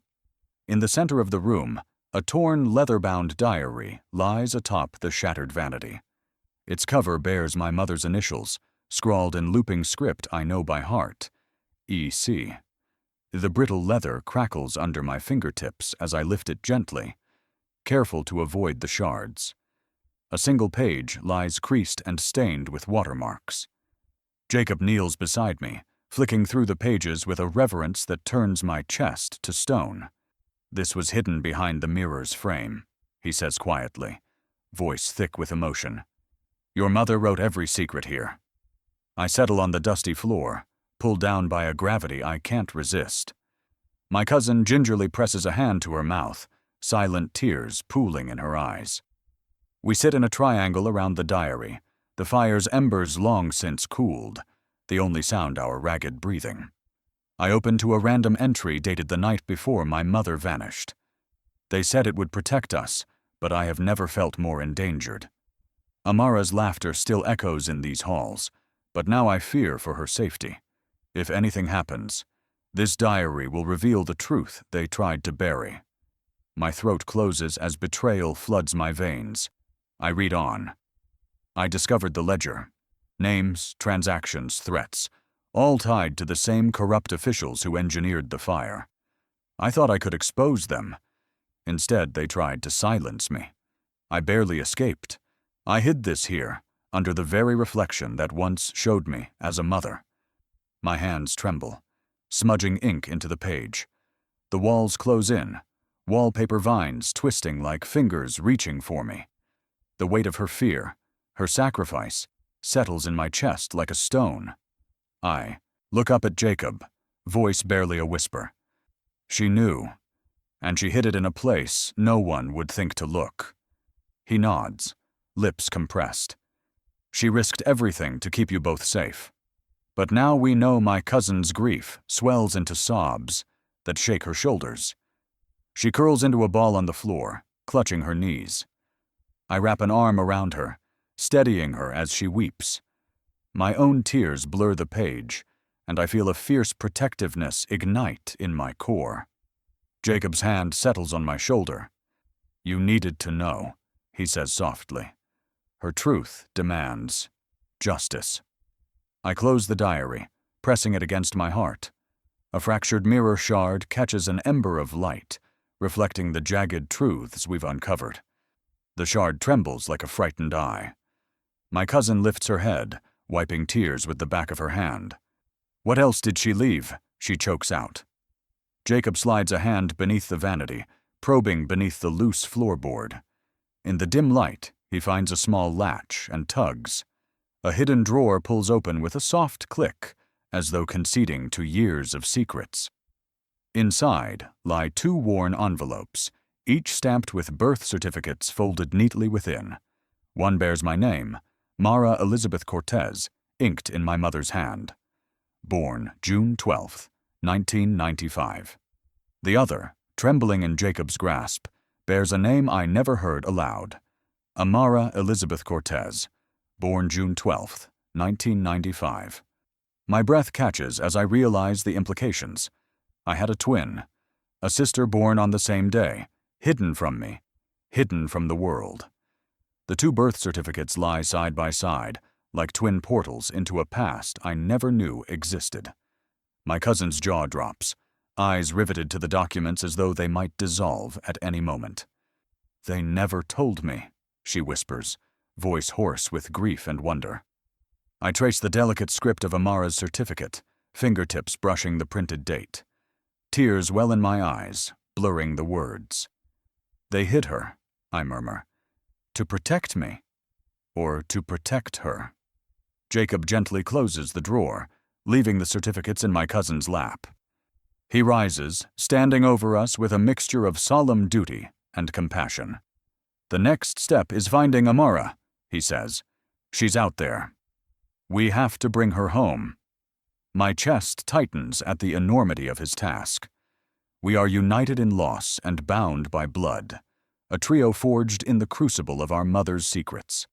In the center of the room, a torn leather-bound diary lies atop the shattered vanity. Its cover bears my mother's initials, scrawled in looping script I know by heart, E.C. The brittle leather crackles under my fingertips as I lift it gently, careful to avoid the shards. A single page lies creased and stained with watermarks. Jacob kneels beside me, flicking through the pages with a reverence that turns my chest to stone. "This was hidden behind the mirror's frame," he says quietly, voice thick with emotion. "Your mother wrote every secret here." I settle on the dusty floor, pulled down by a gravity I can't resist. My cousin gingerly presses a hand to her mouth, silent tears pooling in her eyes. We sit in a triangle around the diary, the fire's embers long since cooled, the only sound our ragged breathing. I open to a random entry dated the night before my mother vanished. They said it would protect us, but I have never felt more endangered. Amara's laughter still echoes in these halls, but now I fear for her safety. If anything happens, this diary will reveal the truth they tried to bury. My throat closes as betrayal floods my veins. I read on. I discovered the ledger. Names, transactions, threats, all tied to the same corrupt officials who engineered the fire. I thought I could expose them. Instead, they tried to silence me. I barely escaped. I hid this here, under the very reflection that once showed me as a mother. My hands tremble, smudging ink into the page. The walls close in, wallpaper vines twisting like fingers reaching for me. The weight of her fear, her sacrifice, settles in my chest like a stone. I look up at Jacob, voice barely a whisper. She knew, And she hid it in a place no one would think to look. He nods, lips compressed. She risked everything to keep you both safe. But now we know my cousin's grief swells into sobs that shake her shoulders. She curls into a ball on the floor, clutching her knees. I wrap an arm around her, steadying her as she weeps. My own tears blur the page, and I feel a fierce protectiveness ignite in my core. Jacob's hand settles on my shoulder. "You needed to know," he says softly. "Her truth demands justice." I close the diary, pressing it against my heart. A fractured mirror shard catches an ember of light, reflecting the jagged truths we've uncovered. The shard trembles like a frightened eye. My cousin lifts her head, wiping tears with the back of her hand. "What else did she leave?" she chokes out. Jacob slides a hand beneath the vanity, probing beneath the loose floorboard. In the dim light, he finds a small latch and tugs. A hidden drawer pulls open with a soft click, as though conceding to years of secrets. Inside lie 2 worn envelopes, each stamped with birth certificates folded neatly within. One bears my name, Mara Elizabeth Cortez, inked in my mother's hand. Born June 12, 1995. The other, trembling in Jacob's grasp, bears a name I never heard aloud. Amara Elizabeth Cortez, born June 12, 1995. My breath catches as I realize the implications. I had a twin, a sister born on the same day, hidden from me, hidden from the world. The 2 birth certificates lie side by side, like twin portals into a past I never knew existed. My cousin's jaw drops, eyes riveted to the documents as though they might dissolve at any moment. "They never told me," she whispers, voice hoarse with grief and wonder. I trace the delicate script of Amara's certificate, fingertips brushing the printed date. Tears well in my eyes, blurring the words. "They hid her," I murmur. "To protect me? Or to protect her?" Jacob gently closes the drawer, leaving the certificates in my cousin's lap. He rises, standing over us with a mixture of solemn duty and compassion. "The next step is finding Amara," he says. "She's out there. We have to bring her home." My chest tightens at the enormity of his task. We are united in loss and bound by blood, a trio forged in the crucible of our mother's secrets.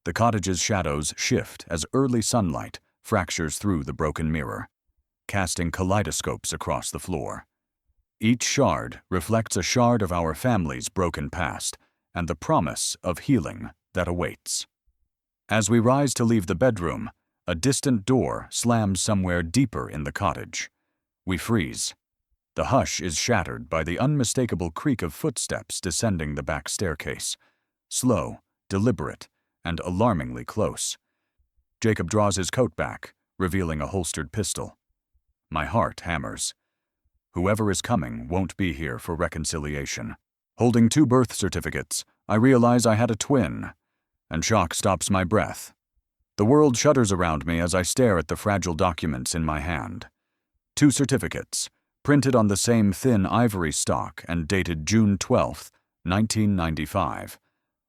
The cottage's shadows shift as early sunlight fractures through the broken mirror, casting kaleidoscopes across the floor. Each shard reflects a shard of our family's broken past and the promise of healing that awaits. As we rise to leave the bedroom, a distant door slams somewhere deeper in the cottage. We freeze. The hush is shattered by the unmistakable creak of footsteps descending the back staircase, slow, deliberate, and alarmingly close. Jacob draws his coat back, revealing a holstered pistol. My heart hammers. Whoever is coming won't be here for reconciliation. Holding 2 birth certificates, I realize I had a twin, and shock stops my breath. The world shudders around me as I stare at the fragile documents in my hand. 2 certificates, printed on the same thin ivory stock and dated June 12, 1995.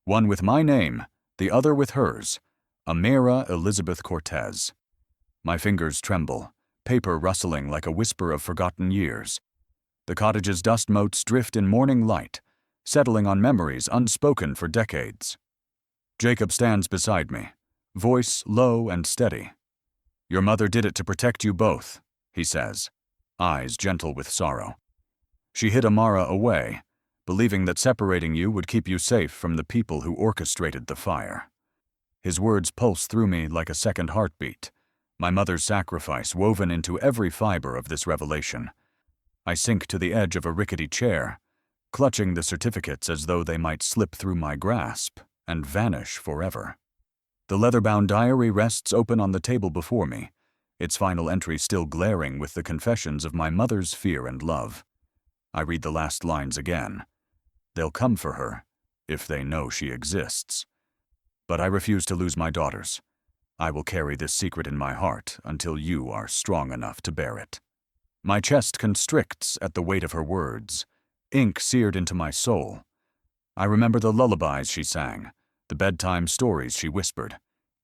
One with my name, the other with hers, Amara Elizabeth Cortez. My fingers tremble, paper rustling like a whisper of forgotten years. The cottage's dust motes drift in morning light, settling on memories unspoken for decades. Jacob stands beside me, voice low and steady. "Your mother did it to protect you both," he says, eyes gentle with sorrow. "She hid Amara away, believing that separating you would keep you safe from the people who orchestrated the fire." His words pulse through me like a second heartbeat, my mother's sacrifice woven into every fiber of this revelation. I sink to the edge of a rickety chair, clutching the certificates as though they might slip through my grasp and vanish forever. The leather-bound diary rests open on the table before me, its final entry still glaring with the confessions of my mother's fear and love. I read the last lines again. "They'll come for her, if they know she exists. But I refuse to lose my daughters. I will carry this secret in my heart until you are strong enough to bear it." My chest constricts at the weight of her words, ink seared into my soul. I remember the lullabies she sang, the bedtime stories she whispered,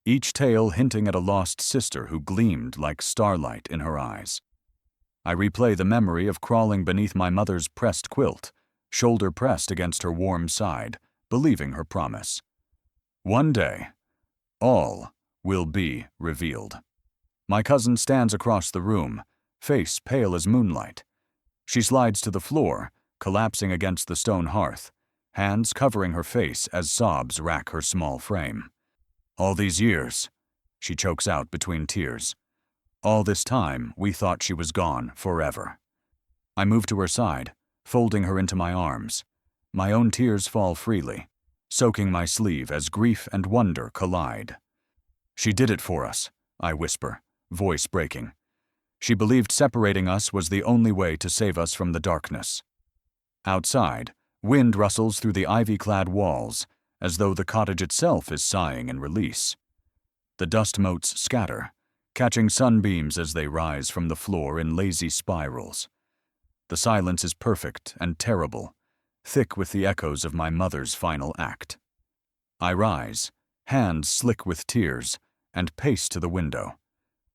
each tale hinting at a lost sister who gleamed like starlight in her eyes. I replay the memory of crawling beneath my mother's pressed quilt, shoulder pressed against her warm side, believing her promise. One day, all will be revealed. My cousin stands across the room, face pale as moonlight. She slides to the floor, collapsing against the stone hearth, hands covering her face as sobs rack her small frame. All these years, she chokes out between tears. All this time, we thought she was gone forever. I move to her side, folding her into my arms. My own tears fall freely, soaking my sleeve as grief and wonder collide. She did it for us, I whisper, voice breaking. She believed separating us was the only way to save us from the darkness. Outside, wind rustles through the ivy-clad walls, as though the cottage itself is sighing in release. The dust motes scatter, catching sunbeams as they rise from the floor in lazy spirals. The silence is perfect and terrible, thick with the echoes of my mother's final act. I rise, hands slick with tears, and pace to the window.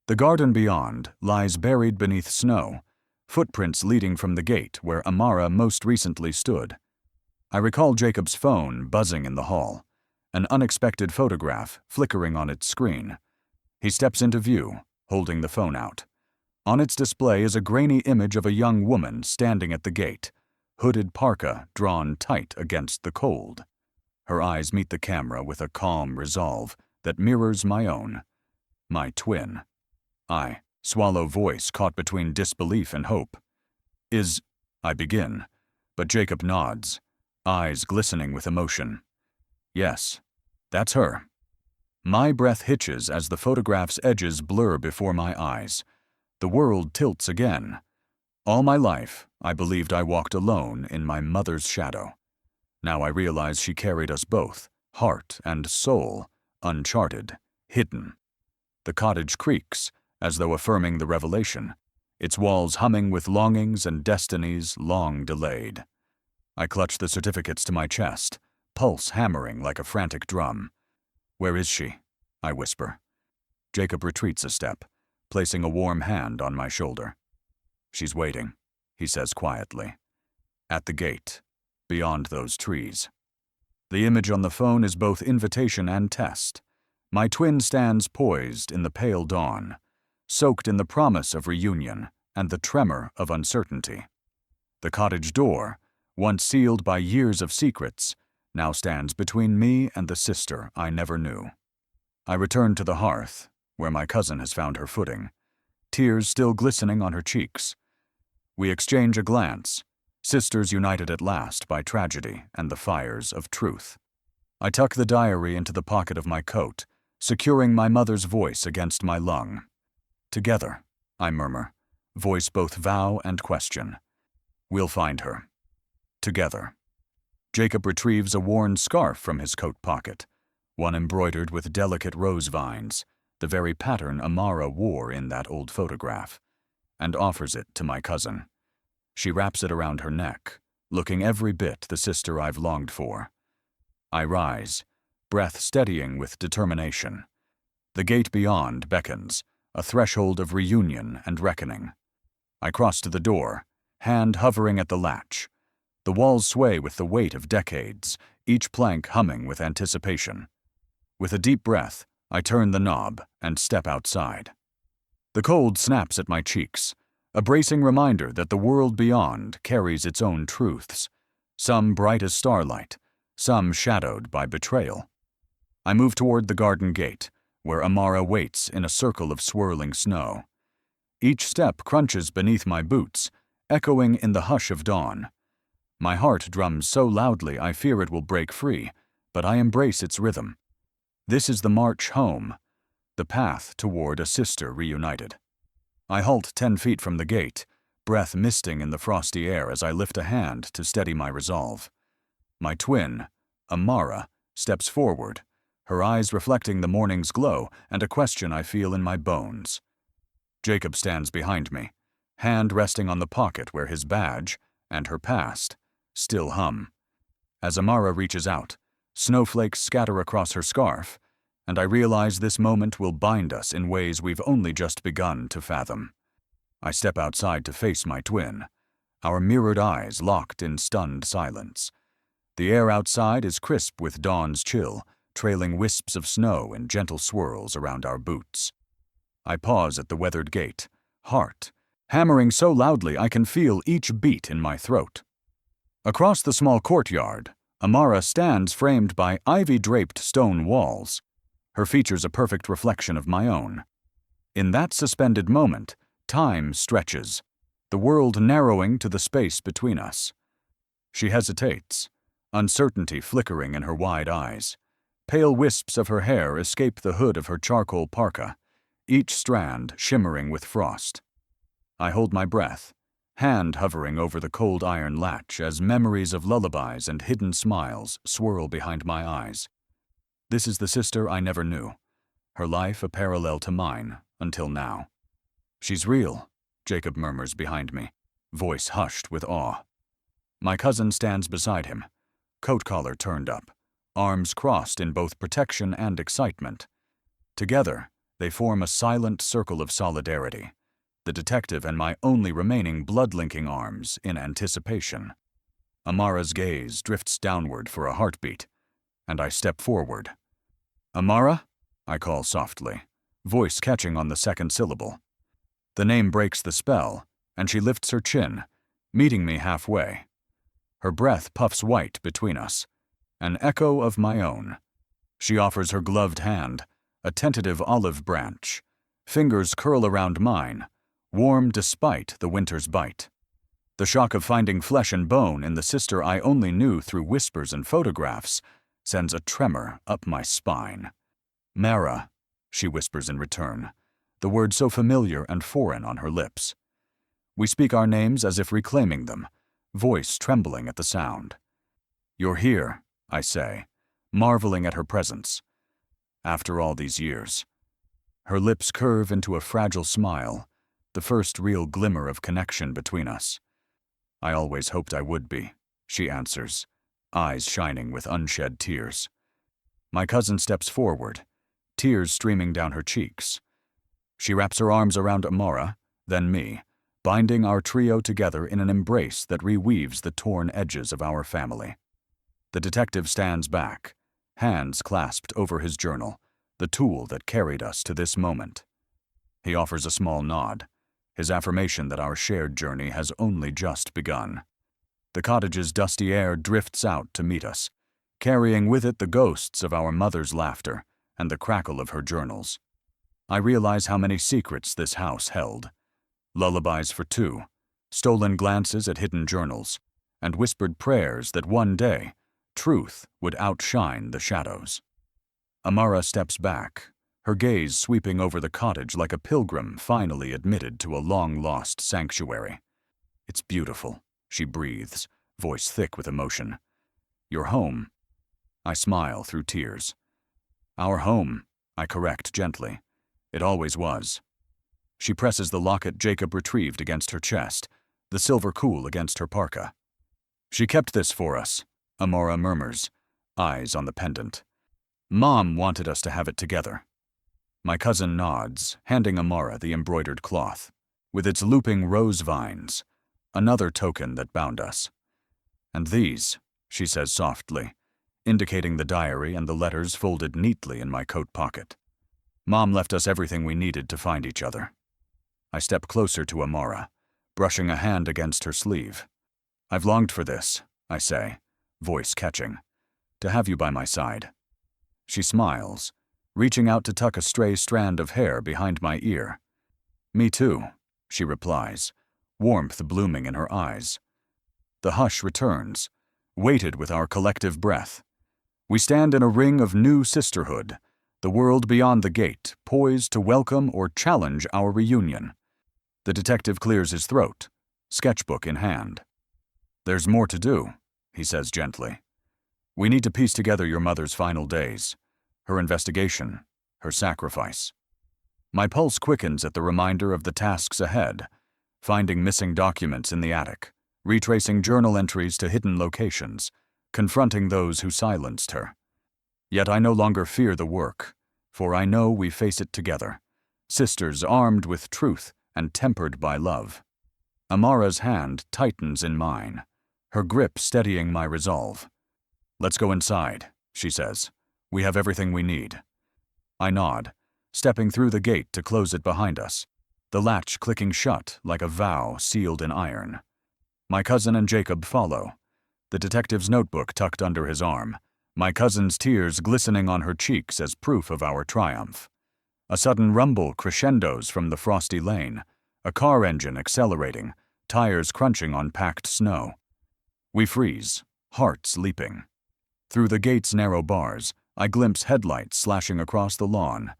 The garden beyond lies buried beneath snow, footprints leading from the gate where Amara most recently stood. I recall Jacob's phone buzzing in the hall, an unexpected photograph flickering on its screen. He steps into view, holding the phone out. On its display is a grainy image of a young woman standing at the gate, hooded parka drawn tight against the cold. Her eyes meet the camera with a calm resolve that mirrors my own. My twin. I swallow voice caught between disbelief and hope. I begin, but Jacob nods, eyes glistening with emotion. Yes, that's her. My breath hitches as the photograph's edges blur before my eyes. The world tilts again. All my life, I believed I walked alone in my mother's shadow. Now I realize she carried us both, heart and soul, uncharted, hidden. The cottage creaks, as though affirming the revelation, its walls humming with longings and destinies long delayed. I clutch the certificates to my chest, pulse hammering like a frantic drum. Where is she? I whisper. Jacob retreats a step, placing a warm hand on my shoulder. She's waiting, he says quietly. At the gate, beyond those trees. The image on the phone is both invitation and test. My twin stands poised in the pale dawn, soaked in the promise of reunion and the tremor of uncertainty. The cottage door, once sealed by years of secrets, now stands between me and the sister I never knew. I return to the hearth, where my cousin has found her footing, tears still glistening on her cheeks. We exchange a glance, sisters united at last by tragedy and the fires of truth. I tuck the diary into the pocket of my coat, securing my mother's voice against my lung. Together, I murmur, voice both vow and question. We'll find her. Together. Jacob retrieves a worn scarf from his coat pocket, one embroidered with delicate rose vines, the very pattern Amara wore in that old photograph, and offers it to my cousin. She wraps it around her neck, looking every bit the sister I've longed for. I rise, breath steadying with determination. The gate beyond beckons, a threshold of reunion and reckoning. I cross to the door, hand hovering at the latch. The walls sway with the weight of decades, each plank humming with anticipation. With a deep breath, I turn the knob and step outside. The cold snaps at my cheeks, a bracing reminder that the world beyond carries its own truths, some bright as starlight, some shadowed by betrayal. I move toward the garden gate, where Amara waits in a circle of swirling snow. Each step crunches beneath my boots, echoing in the hush of dawn. My heart drums so loudly I fear it will break free, but I embrace its rhythm. This is the march home, the path toward a sister reunited. I halt 10 feet from the gate, breath misting in the frosty air as I lift a hand to steady my resolve. My twin, Amara, steps forward, her eyes reflecting the morning's glow and a question I feel in my bones. Jacob stands behind me, hand resting on the pocket where his badge, and her past, still hum. As Amara reaches out, snowflakes scatter across her scarf, and I realize this moment will bind us in ways we've only just begun to fathom. I step outside to face my twin, our mirrored eyes locked in stunned silence. The air outside is crisp with dawn's chill, trailing wisps of snow in gentle swirls around our boots. I pause at the weathered gate, heart hammering so loudly I can feel each beat in my throat. Across the small courtyard, Amara stands framed by ivy-draped stone walls, her features a perfect reflection of my own. In that suspended moment, time stretches, the world narrowing to the space between us. She hesitates, uncertainty flickering in her wide eyes. Pale wisps of her hair escape the hood of her charcoal parka, each strand shimmering with frost. I hold my breath, hand hovering over the cold iron latch as memories of lullabies and hidden smiles swirl behind my eyes. This is the sister I never knew, her life a parallel to mine until now. "She's real," Jacob murmurs behind me, voice hushed with awe. My cousin stands beside him, coat collar turned up, arms crossed in both protection and excitement. Together, they form a silent circle of solidarity, the detective and my only remaining blood-linking arms in anticipation. Amara's gaze drifts downward for a heartbeat, and I step forward. "Amara?" I call softly, voice catching on the second syllable. The name breaks the spell, and she lifts her chin, meeting me halfway. Her breath puffs white between us, an echo of my own. She offers her gloved hand, a tentative olive branch. Fingers curl around mine, warm despite the winter's bite. The shock of finding flesh and bone in the sister I only knew through whispers and photographs sends a tremor up my spine. "Mara," she whispers in return, the word so familiar and foreign on her lips. We speak our names as if reclaiming them, voice trembling at the sound. "You're here," I say, marveling at her presence. After all these years. Her lips curve into a fragile smile, the first real glimmer of connection between us. "I always hoped I would be," she answers, eyes shining with unshed tears. My cousin steps forward, tears streaming down her cheeks. She wraps her arms around Amara, then me, binding our trio together in an embrace that reweaves the torn edges of our family. The detective stands back, hands clasped over his journal, the tool that carried us to this moment. He offers a small nod, his affirmation that our shared journey has only just begun. The cottage's dusty air drifts out to meet us, carrying with it the ghosts of our mother's laughter and the crackle of her journals. I realize how many secrets this house held. Lullabies for two, stolen glances at hidden journals, and whispered prayers that one day, truth would outshine the shadows. Amara steps back, her gaze sweeping over the cottage like a pilgrim finally admitted to a long-lost sanctuary. "It's beautiful," she breathes, voice thick with emotion. "Your home." I smile through tears. "Our home," I correct gently. "It always was." She presses the locket Jacob retrieved against her chest, the silver cool against her parka. "She kept this for us," Amara murmurs, eyes on the pendant. "Mom wanted us to have it together." My cousin nods, handing Amara the embroidered cloth, with its looping rose vines, another token that bound us. "And these," she says softly, indicating the diary and the letters folded neatly in my coat pocket. "Mom left us everything we needed to find each other." I step closer to Amara, brushing a hand against her sleeve. "I've longed for this," I say, voice catching, "to have you by my side." She smiles, reaching out to tuck a stray strand of hair behind my ear. "Me too," she replies, warmth blooming in her eyes. The hush returns, weighted with our collective breath. We stand in a ring of new sisterhood, the world beyond the gate, poised to welcome or challenge our reunion. The detective clears his throat, sketchbook in hand. "There's more to do," he says gently. "We need to piece together your mother's final days, her investigation, her sacrifice." My pulse quickens at the reminder of the tasks ahead, finding missing documents in the attic, retracing journal entries to hidden locations, confronting those who silenced her. Yet I no longer fear the work, for I know we face it together, sisters armed with truth and tempered by love. Amara's hand tightens in mine, her grip steadying my resolve. "Let's go inside," she says. "We have everything we need." I nod, stepping through the gate to close it behind us, the latch clicking shut like a vow sealed in iron. My cousin and Jacob follow, the detective's notebook tucked under his arm, my cousin's tears glistening on her cheeks as proof of our triumph. A sudden rumble crescendos from the frosty lane, a car engine accelerating, tires crunching on packed snow. We freeze, hearts leaping. Through the gate's narrow bars, I glimpse headlights slashing across the lawn.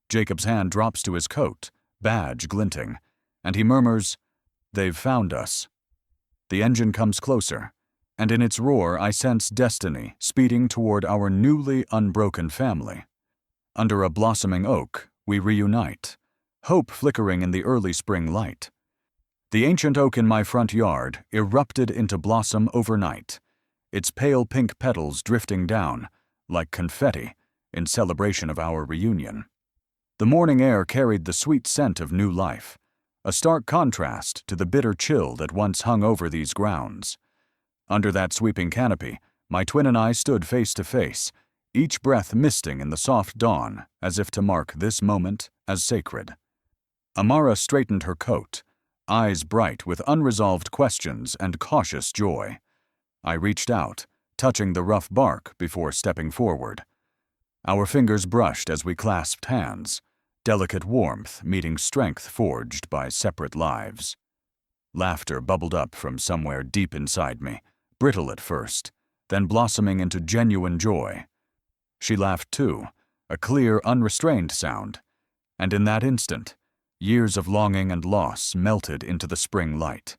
Jacob's hand drops to his coat, badge glinting, and he murmurs, "They've found us." The engine comes closer, and in its roar I sense destiny speeding toward our newly unbroken family. Under a blossoming oak, we reunite, hope flickering in the early spring light. The ancient oak in my front yard erupted into blossom overnight, its pale pink petals drifting down, like confetti, in celebration of our reunion. The morning air carried the sweet scent of new life, a stark contrast to the bitter chill that once hung over these grounds. Under that sweeping canopy, my twin and I stood face to face, each breath misting in the soft dawn as if to mark this moment as sacred. Amara straightened her coat, eyes bright with unresolved questions and cautious joy. I reached out, touching the rough bark before stepping forward. Our fingers brushed as we clasped hands, delicate warmth meeting strength forged by separate lives. Laughter bubbled up from somewhere deep inside me, brittle at first, then blossoming into genuine joy. She laughed too, a clear, unrestrained sound, and in that instant, years of longing and loss melted into the spring light.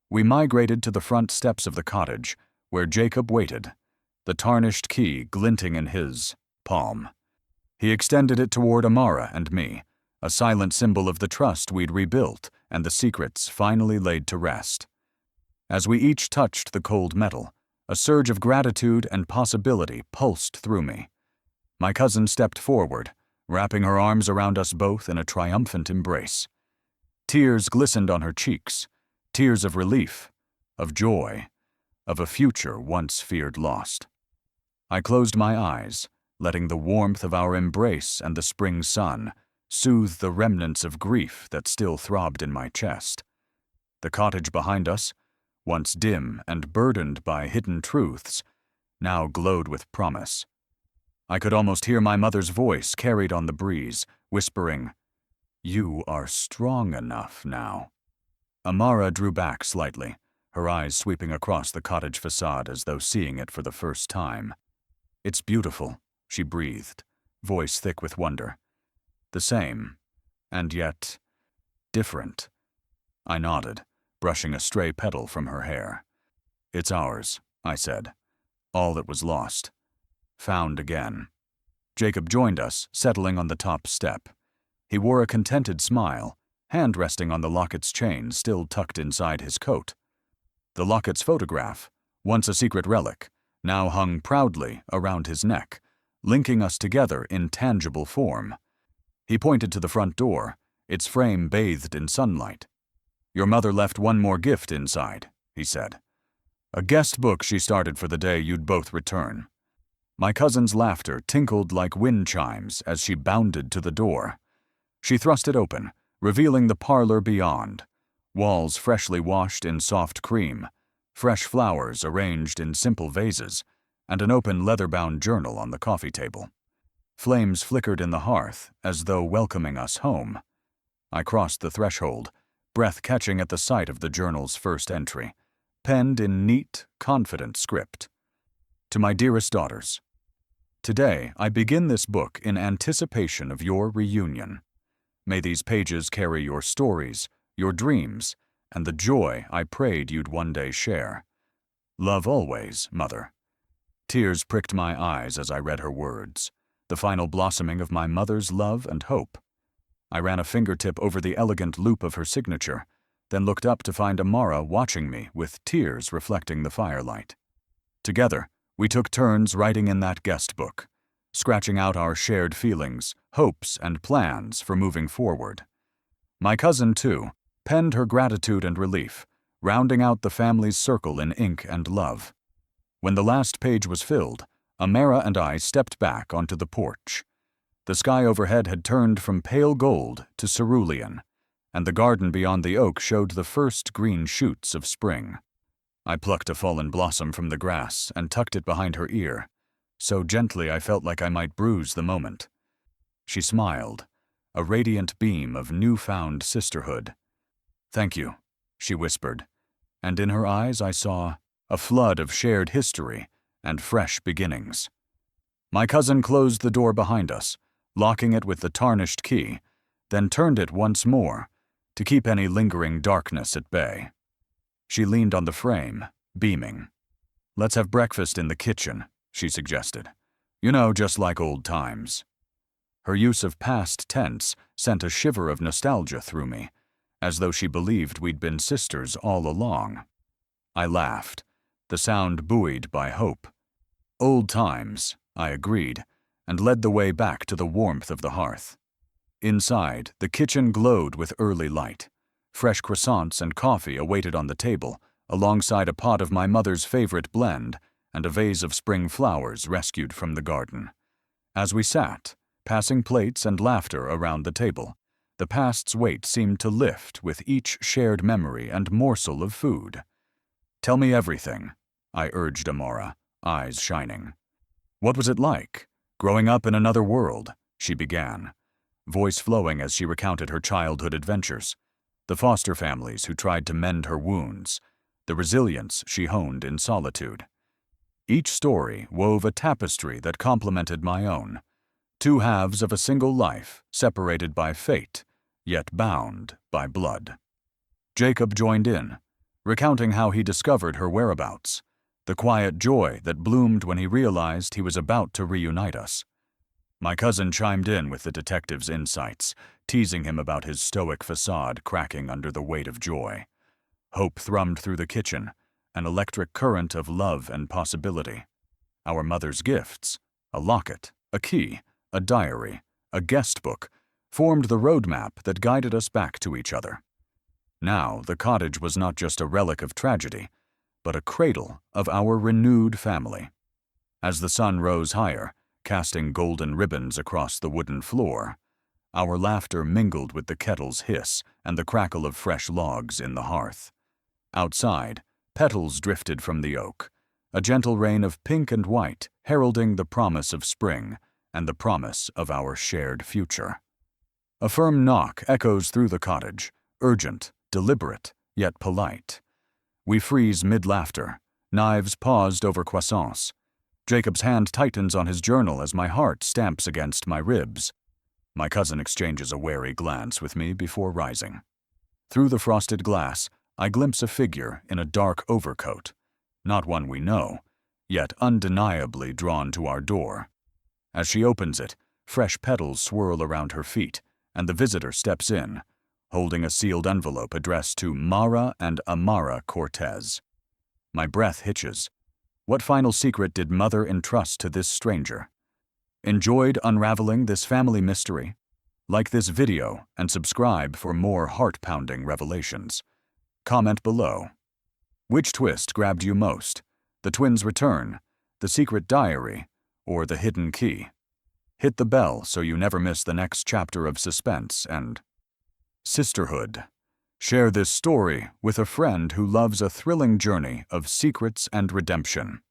We migrated to the front steps of the cottage, where Jacob waited, the tarnished key glinting in his palm. He extended it toward Amara and me, a silent symbol of the trust we'd rebuilt and the secrets finally laid to rest. As we each touched the cold metal, a surge of gratitude and possibility pulsed through me. My cousin stepped forward, wrapping her arms around us both in a triumphant embrace. Tears glistened on her cheeks, tears of relief, of joy, of a future once feared lost. I closed my eyes, letting the warmth of our embrace and the spring sun soothe the remnants of grief that still throbbed in my chest. The cottage behind us, once dim and burdened by hidden truths, now glowed with promise. I could almost hear my mother's voice carried on the breeze, whispering, "You are strong enough now." Amara drew back slightly, her eyes sweeping across the cottage facade as though seeing it for the first time. "It's beautiful," she breathed, voice thick with wonder. "The same, and yet different." I nodded, brushing a stray petal from her hair. "It's ours," I said. "All that was lost. Found again." Jacob joined us, settling on the top step. He wore a contented smile, hand resting on the locket's chain still tucked inside his coat. The locket's photograph, once a secret relic, now hung proudly around his neck, linking us together in tangible form. He pointed to the front door, its frame bathed in sunlight. "Your mother left one more gift inside," he said. "A guest book she started for the day you'd both return." My cousin's laughter tinkled like wind chimes as she bounded to the door. She thrust it open, revealing the parlor beyond, walls freshly washed in soft cream, fresh flowers arranged in simple vases, and an open leather-bound journal on the coffee table. Flames flickered in the hearth as though welcoming us home. I crossed the threshold, breath catching at the sight of the journal's first entry, penned in neat, confident script. To my dearest daughters, today I begin this book in anticipation of your reunion. May these pages carry your stories, your dreams, and the joy I prayed you'd one day share. Love always, Mother. Tears pricked my eyes as I read her words, the final blossoming of my mother's love and hope. I ran a fingertip over the elegant loop of her signature, then looked up to find Amara watching me with tears reflecting the firelight. Together, we took turns writing in that guest book, scratching out our shared feelings, hopes, and plans for moving forward. My cousin, too, penned her gratitude and relief, rounding out the family's circle in ink and love. When the last page was filled, Amara and I stepped back onto the porch. The sky overhead had turned from pale gold to cerulean, and the garden beyond the oak showed the first green shoots of spring. I plucked a fallen blossom from the grass and tucked it behind her ear, so gently I felt like I might bruise the moment. She smiled, a radiant beam of newfound sisterhood. "Thank you," she whispered, and in her eyes I saw a flood of shared history and fresh beginnings. My cousin closed the door behind us, locking it with the tarnished key, then turned it once more to keep any lingering darkness at bay. She leaned on the frame, beaming. "Let's have breakfast in the kitchen," she suggested. "You know, just like old times." Her use of past tense sent a shiver of nostalgia through me, as though she believed we'd been sisters all along. I laughed, the sound buoyed by hope. "Old times," I agreed, and led the way back to the warmth of the hearth. Inside, the kitchen glowed with early light. Fresh croissants and coffee awaited on the table, alongside a pot of my mother's favorite blend and a vase of spring flowers rescued from the garden. As we sat, passing plates and laughter around the table, the past's weight seemed to lift with each shared memory and morsel of food. "Tell me everything," I urged Amara, eyes shining. "What was it like, growing up in another world?" she began, voice flowing as she recounted her childhood adventures, the foster families who tried to mend her wounds, the resilience she honed in solitude. Each story wove a tapestry that complemented my own, two halves of a single life separated by fate, yet bound by blood. Jacob joined in, recounting how he discovered her whereabouts, the quiet joy that bloomed when he realized he was about to reunite us. My cousin chimed in with the detective's insights, teasing him about his stoic facade cracking under the weight of joy. Hope thrummed through the kitchen, an electric current of love and possibility. Our mother's gifts, a locket, a key, a diary, a guest book, formed the roadmap that guided us back to each other. Now, the cottage was not just a relic of tragedy, but a cradle of our renewed family. As the sun rose higher, casting golden ribbons across the wooden floor, our laughter mingled with the kettle's hiss and the crackle of fresh logs in the hearth. Outside, petals drifted from the oak, a gentle rain of pink and white heralding the promise of spring and the promise of our shared future. A firm knock echoes through the cottage, urgent, deliberate, yet polite. We freeze mid-laughter, knives paused over croissants. Jacob's hand tightens on his journal as my heart stamps against my ribs. My cousin exchanges a wary glance with me before rising. Through the frosted glass, I glimpse a figure in a dark overcoat, not one we know, yet undeniably drawn to our door. As she opens it, fresh petals swirl around her feet, and the visitor steps in, holding a sealed envelope addressed to Mara and Amara Cortez. My breath hitches. What final secret did Mother entrust to this stranger? Enjoyed unraveling this family mystery? Like this video and subscribe for more heart-pounding revelations. Comment below. Which twist grabbed you most? The twins' return, the secret diary, or the hidden key? Hit the bell so you never miss the next chapter of suspense and sisterhood. Share this story with a friend who loves a thrilling journey of secrets and redemption.